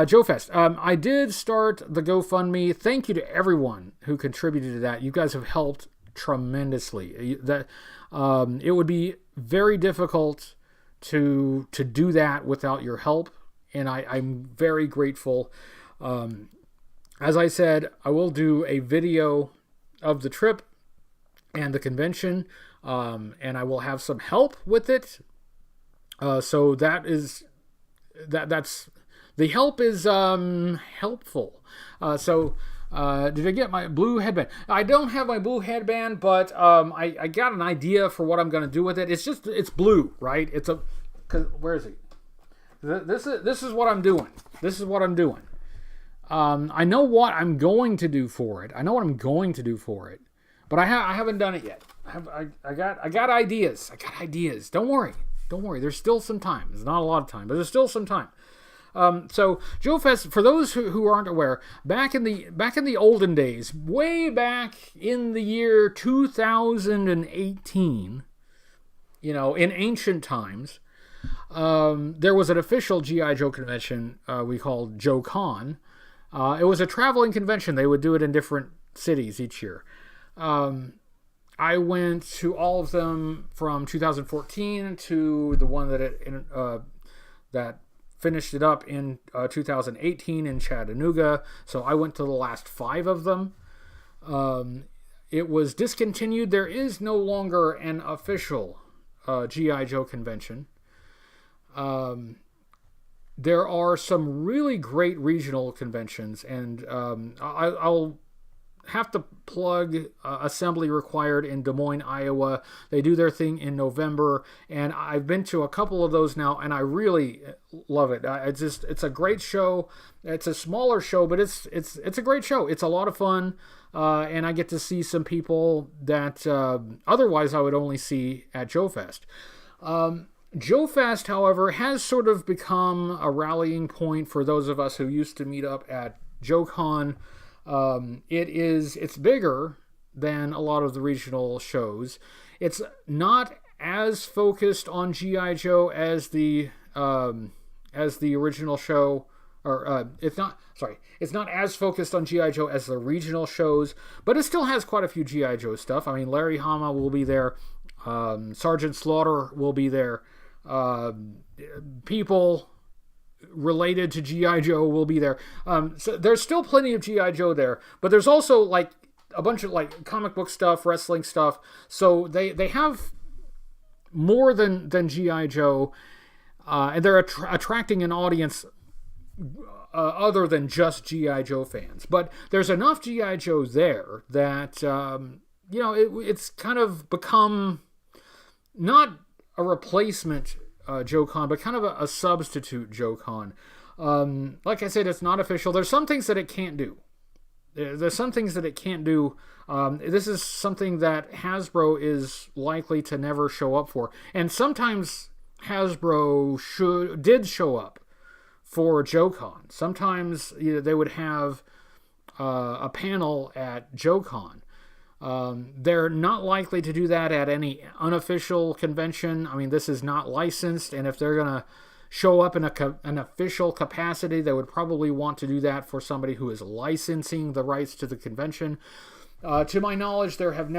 Joe Fest, I did start the GoFundMe. Thank you to everyone who contributed to that. You guys have helped tremendously. That it would be very difficult to do that without your help, and I'm very grateful. As I said, I will do a video of the trip and the convention, and I will have some help with it. So that's the help is helpful. Did I get my blue headband? I don't have my blue headband, but I got an idea for what I'm going to do with it. It's blue, right? Where is it? This is what I'm doing. This is what I'm doing. I know what I'm going to do for it. But I haven't done it yet. I got ideas. Don't worry. There's still some time. There's not a lot of time, but there's still some time. So Joe Fest, for those who aren't aware, back in the olden days, way back in the year 2018, in ancient times, there was an official G.I. Joe convention we called Joe Con. It was a traveling convention. They would do it in different cities each year. I went to all of them from 2014 to the one that finished it up in 2018 in Chattanooga. So I went to the last 5 of them. It was discontinued. There is no longer an official G.I. Joe convention. There are some really great regional conventions, and I'll have to plug Assembly Required in Des Moines, Iowa. They do their thing in November, and I've been to a couple of those now, and I really love it. It's a great show. It's a smaller show, but it's a great show. It's a lot of fun, and I get to see some people that otherwise I would only see at Joe Fest. Joe Fest, however, has sort of become a rallying point for those of us who used to meet up at JoeCon. It's bigger than a lot of the regional shows. It's not as focused on G.I. Joe as the original show, it's not as focused on G.I. Joe as the regional shows, but it still has quite a few G.I. Joe stuff. I mean, Larry Hama will be there, Sergeant Slaughter will be there, people related to G.I. Joe will be there. So there's still plenty of G.I. Joe there, but there's also like a bunch of like comic book stuff, wrestling stuff. So they have more than G.I. Joe, and they're attracting an audience other than just G.I. Joe fans. But there's enough G.I. Joe there that it's kind of become not a replacement JoeCon, but kind of a substitute JoeCon. Like I said, it's not official. There's some things that it can't do. This is something that Hasbro is likely to never show up for. And sometimes Hasbro did show up for JoeCon. Sometimes they would have a panel at JoeCon. They're not likely to do that at any unofficial convention. I mean, this is not licensed, and if they're going to show up in an official capacity, they would probably want to do that for somebody who is licensing the rights to the convention. To my knowledge, there has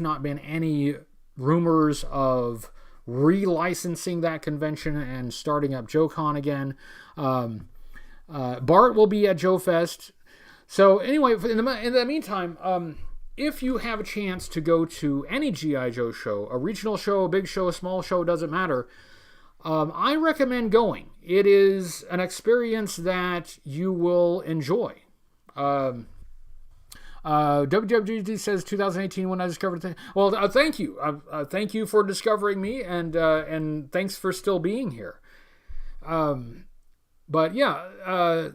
not been any rumors of relicensing that convention and starting up JoeCon again. Bart will be at JoeFest. So anyway, in the meantime, if you have a chance to go to any G.I. Joe show, a regional show, a big show, a small show, doesn't matter, I recommend going. It is an experience that you will enjoy. WWGD says 2018 when I discovered it. Well, thank you. Thank you for discovering me, and thanks for still being here. But yeah,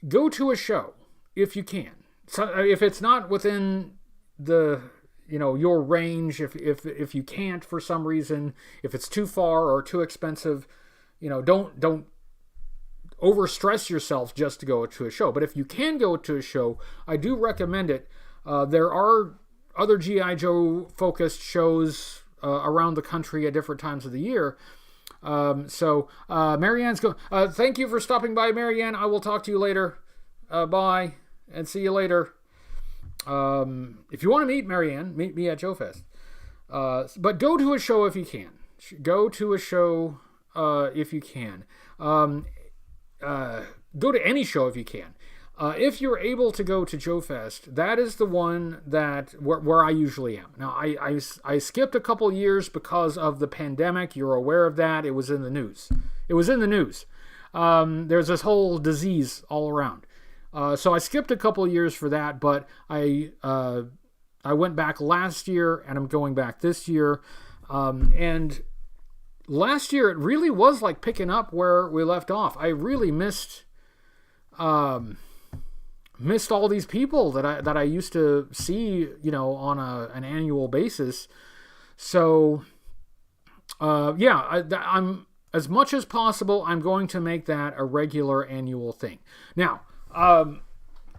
go to a show if you can. So if it's not within the your range, if you can't for some reason, if it's too far or too expensive, don't overstress yourself just to go to a show. But if you can go to a show, I do recommend it. There are other G.I. Joe focused shows around the country at different times of the year. So Marianne's going. Thank you for stopping by, Marianne. I will talk to you later. Bye, and see you later. If you want to meet Marianne, meet me at JoeFest. But go to a show if you can. Go to a show if you can. Go to any show if you can. If you're able to go to JoeFest, that is the one where I usually am. Now, I skipped a couple years because of the pandemic. You're aware of that. It was in the news. There's this whole disease all around. So I skipped a couple years for that, but I went back last year, and I'm going back this year. And last year, it really was like picking up where we left off. I really missed all these people that I used to see, on an annual basis. So, I'm as much as possible, I'm going to make that a regular annual thing. Now,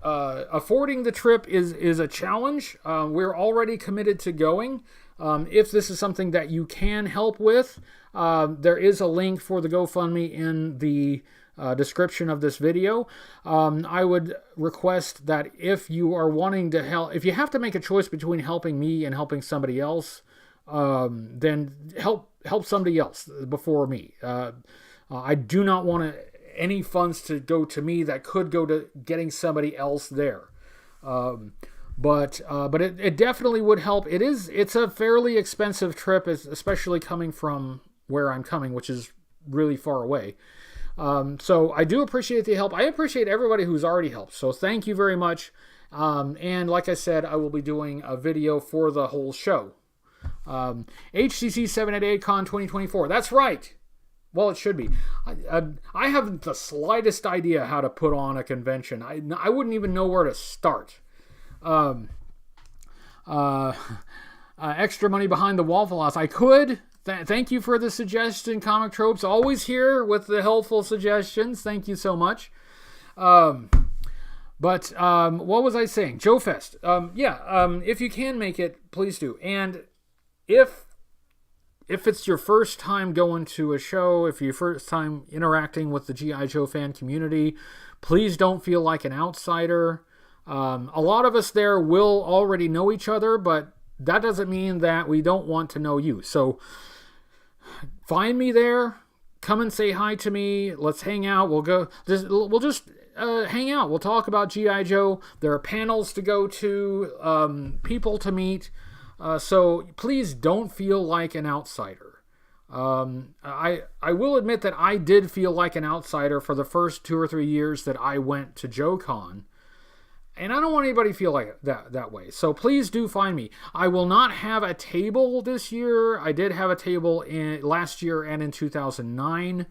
affording the trip is a challenge. We're already committed to going. If this is something that you can help with, there is a link for the GoFundMe in the description of this video. I would request that if you are wanting to help, if you have to make a choice between helping me and helping somebody else, then help somebody else before me. I do not want any funds to go to me that could go to getting somebody else there. But it definitely would help. It's a fairly expensive trip, especially coming from where I'm coming, which is really far away. So I do appreciate the help. I appreciate everybody who's already helped. So thank you very much. And like I said, I will be doing a video for the whole show. HCC788 Con 2024. That's right. Well, it should be. I haven't the slightest idea how to put on a convention. I wouldn't even know where to start. Extra money behind the Waffle House. I could. Thank you for the suggestion, Comic Tropes. Always here with the helpful suggestions. Thank you so much. But what was I saying? JoeFest. If you can make it, please do. And if it's your first time going to a show, if your first time interacting with the G.I. Joe fan community, please don't feel like an outsider. A lot of us there will already know each other, but that doesn't mean that we don't want to know you. So find me there. Come and say hi to me. Let's hang out. We'll just hang out. We'll talk about G.I. Joe. There are panels to go to, people to meet. So please don't feel like an outsider. I will admit that I did feel like an outsider for the first 2 or 3 years that I went to JoeCon. And I don't want anybody to feel like that way. So please do find me. I will not have a table this year. I did have a table last year and in 2009.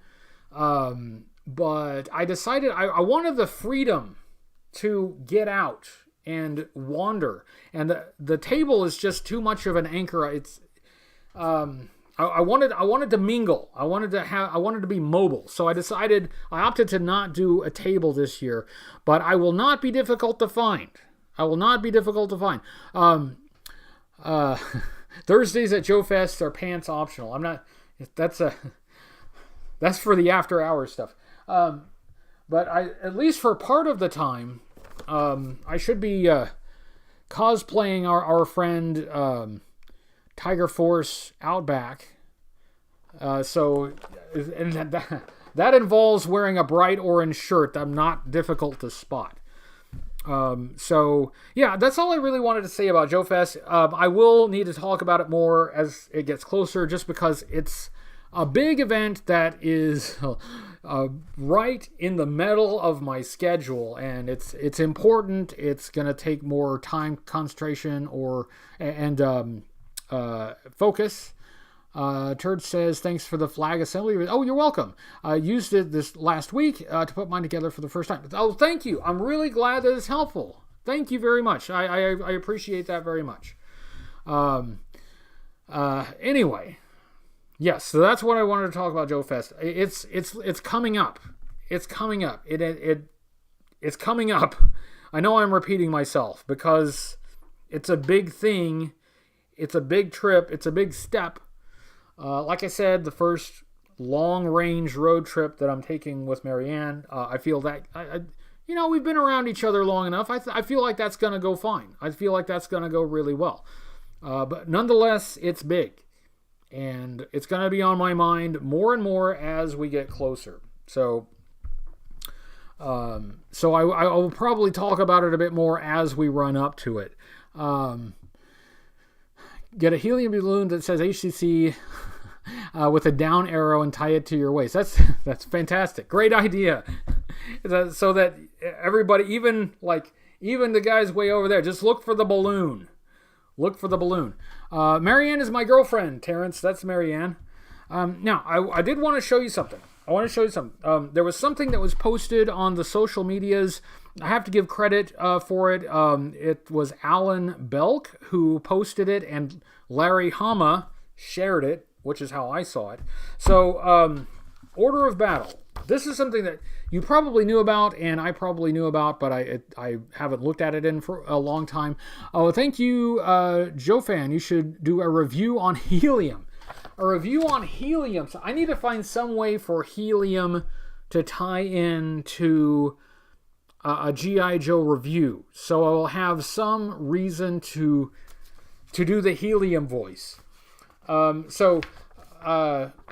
But I decided I wanted the freedom to get out and wander. And the table is just too much of an anchor. It's I wanted to mingle. I wanted to be mobile. So I opted to not do a table this year, but I will not be difficult to find. Thursdays at JoeFest are pants optional. That's for the after hours stuff. But at least for part of the time, I should be cosplaying our friend Tiger Force Outback. So, and that involves wearing a bright orange shirt. I'm not difficult to spot. So yeah, that's all I really wanted to say about Joe Fest. I will need to talk about it more as it gets closer, just because it's a big event that is right in the middle of my schedule, and it's important. It's gonna take more time, concentration, and focus. Turd says, thanks for the flag assembly. Oh, you're welcome. I used it this last week to put mine together for the first time. Oh, thank you. I'm really glad that it's helpful. Thank you very much. I appreciate that very much. Anyway, yes, so that's what I wanted to talk about Joe Fest. It's coming up. It's coming up. It's coming up. I know I'm repeating myself because it's a big thing. It's a big trip. It's a big step. Like I said, the first long-range road trip that I'm taking with Marianne, I feel that, we've been around each other long enough. I feel like that's going to go fine. I feel like that's going to go really well. But nonetheless, it's big. And it's going to be on my mind more and more as we get closer. So I will probably talk about it a bit more as we run up to it. Get a helium balloon that says HCC with a down arrow and tie it to your waist. That's fantastic. Great idea. So that everybody, even the guys way over there, just look for the balloon. Look for the balloon. Marianne is my girlfriend, Terrence. That's Marianne. Now, I did want to show you something. There was something that was posted on the social medias. I have to give credit for it. It was Alan Belk who posted it, and Larry Hama shared it, which is how I saw it. So, Order of Battle. This is something that you probably knew about, and I probably knew about, but I haven't looked at it in for a long time. Oh, thank you, Joe Fan. You should do a review on helium. A review on helium. So I need to find some way for helium to tie in to a G.I. Joe review. So I will have some reason to do the helium voice.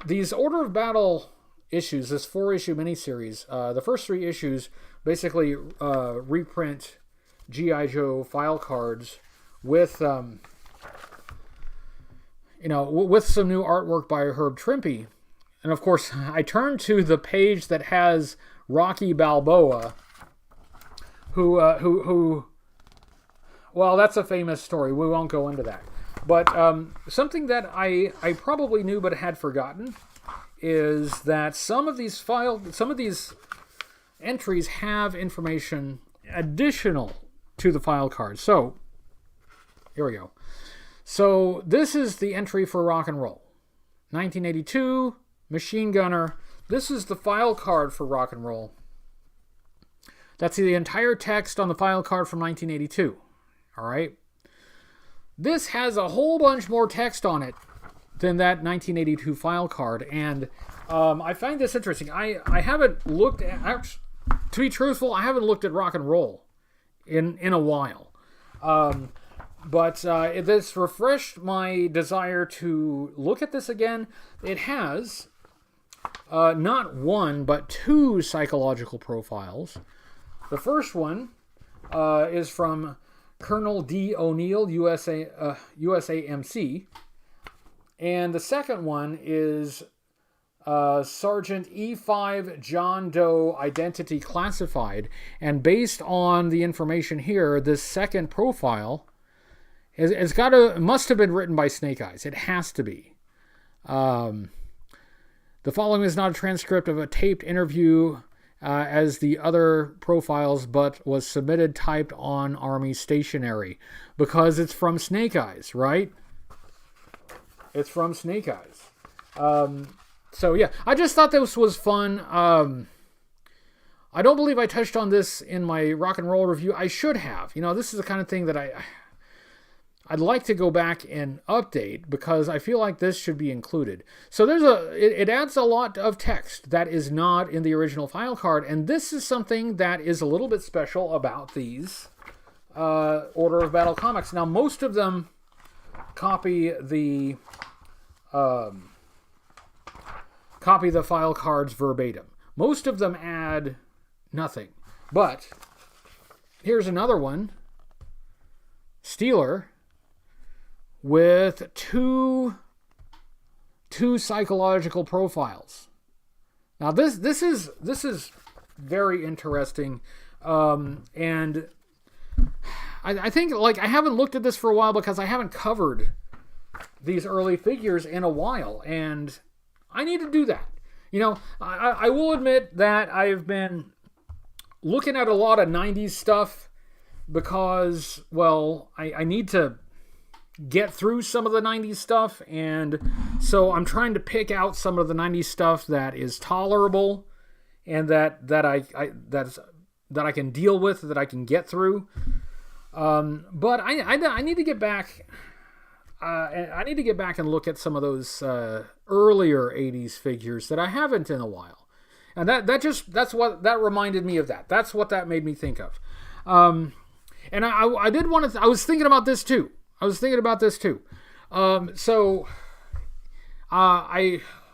These Order of Battle issues, this 4-issue miniseries, the first 3 issues basically reprint G.I. Joe file cards with with some new artwork by Herb Trimpe. And of course, I turned to the page that has Rocky Balboa, who well, that's a famous story. We won't go into that. But something that I probably knew but had forgotten is that some of these entries have information additional to the file card. So, here we go. So, this is the entry for Rock and Roll. 1982, Machine Gunner. This is the file card for Rock and Roll. That's the entire text on the file card from 1982. All right? This has a whole bunch more text on it than that 1982 file card, and I find this interesting. I haven't looked at, to be truthful, I haven't looked at Rock and Roll in a while. But this refreshed my desire to look at this again. It has not one, but 2 psychological profiles. The first one is from Colonel D. O'Neill, USAMC. And the second one is Sergeant E5 John Doe Identity Classified. And based on the information here, this second profile must have been written by Snake Eyes. It has to be. The following is not a transcript of a taped interview as the other profiles, but was submitted typed on Army stationery, because it's from Snake Eyes, right? It's from Snake Eyes. So yeah, I just thought this was fun. I don't believe I touched on this in my Rock and Roll review. I should have. This is the kind of thing that I'd like to go back and update, because I feel like this should be included. So it adds a lot of text that is not in the original file card, and this is something that is a little bit special about these Order of Battle comics. Now, most of them copy the copy the file cards verbatim. Most of them add nothing. But here's another one. Steeler with two psychological profiles. Now this is very interesting, and I think, like, I haven't looked at this for a while because I haven't covered these early figures in a while, and I need to do that. You know, I will admit that I've been looking at a lot of 90s stuff because, well, I need to get through some of the 90s stuff, and so I'm trying to pick out some of the 90s stuff that is tolerable and that I can deal with, that I can get through. But I need to get back. I need to get back and look at some of those earlier 80s figures that I haven't in a while. And that's what that reminded me of that. That's what that made me think of. And I did want to, I was thinking about this too.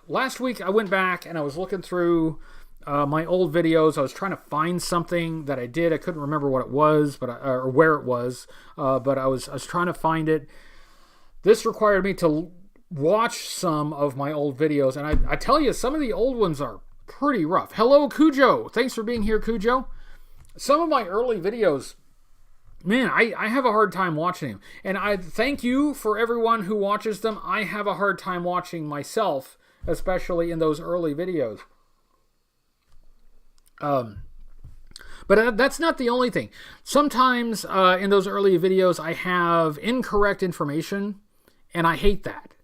Last week I went back and I was looking through my old videos. I was trying to find something that I did. I couldn't remember what it was, or where it was, but I was trying to find it. This required me to watch some of my old videos, and I tell you, some of the old ones are pretty rough. Hello, Cujo. Thanks for being here, Cujo. Some of my early videos, man, I have a hard time watching them. And I thank you for everyone who watches them. I have a hard time watching myself, especially in those early videos. But that's not the only thing. Sometimes in those early videos, I have incorrect information, and I hate that.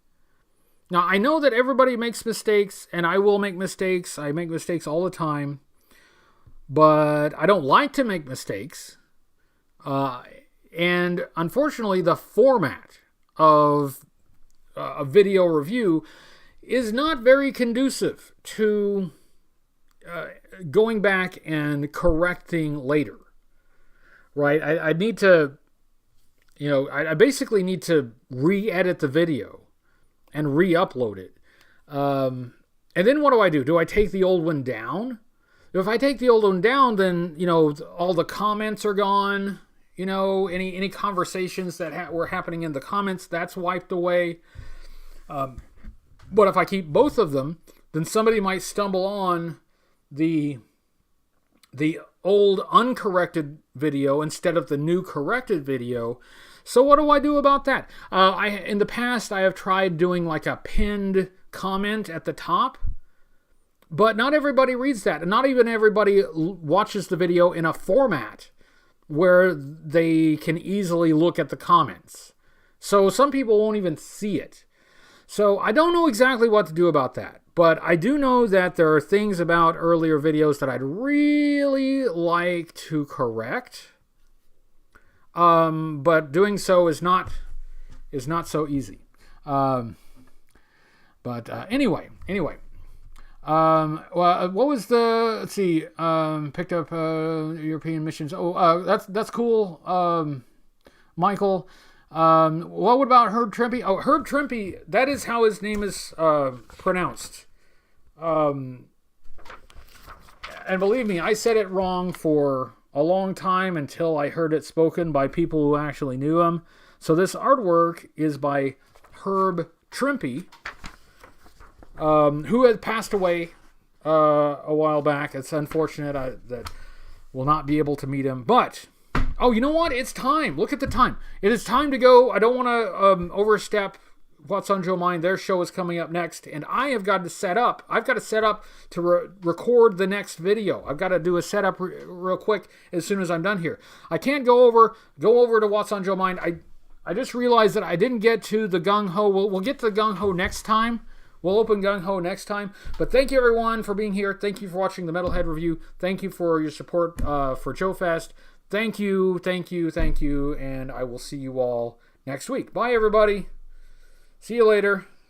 Now, I know that everybody makes mistakes, and I will make mistakes. I make mistakes all the time. But I don't like to make mistakes. And unfortunately, the format of a video review is not very conducive to going back and correcting later. Right? I need to, I basically need to re-edit the video and re-upload it. And then what do? Do I take the old one down? If I take the old one down, then, all the comments are gone. Any conversations that were happening in the comments, that's wiped away. But if I keep both of them, then somebody might stumble on the old uncorrected video instead of the new corrected video. So what do I do about that? In the past, I have tried doing like a pinned comment at the top, but not everybody reads that, and not even everybody watches the video in a format where they can easily look at the comments. So some people won't even see it. So I don't know exactly what to do about that, but I do know that there are things about earlier videos that I'd really like to correct. But doing so is not so easy. Anyway. Well, what was the? Let's see. Picked up European missions. Oh, that's cool. Michael. What about Herb Trimpe? Oh, Herb Trimpe. That is how his name is pronounced. And believe me, I said it wrong for a long time until I heard it spoken by people who actually knew him. So this artwork is by Herb Trimpe, who had passed away a while back. It's unfortunate that we'll not be able to meet him. But, oh, you know what? It's time. Look at the time. It is time to go. I don't want to overstep What's on Joe Mind. Their show is coming up next, and I have got to set up. I've got to set up to record the next video. I've got to do a setup real quick as soon as I'm done here. I can't go over to What's on Joe Mind. I just realized that I didn't get to the Gung Ho. We'll get to the Gung Ho next time. We'll open Gung Ho next time. But thank you, everyone, for being here. Thank you for watching the Metalhead Review. Thank you for your support for Joe Fest. Thank you, and I will see you all next week. Bye, everybody. See you later.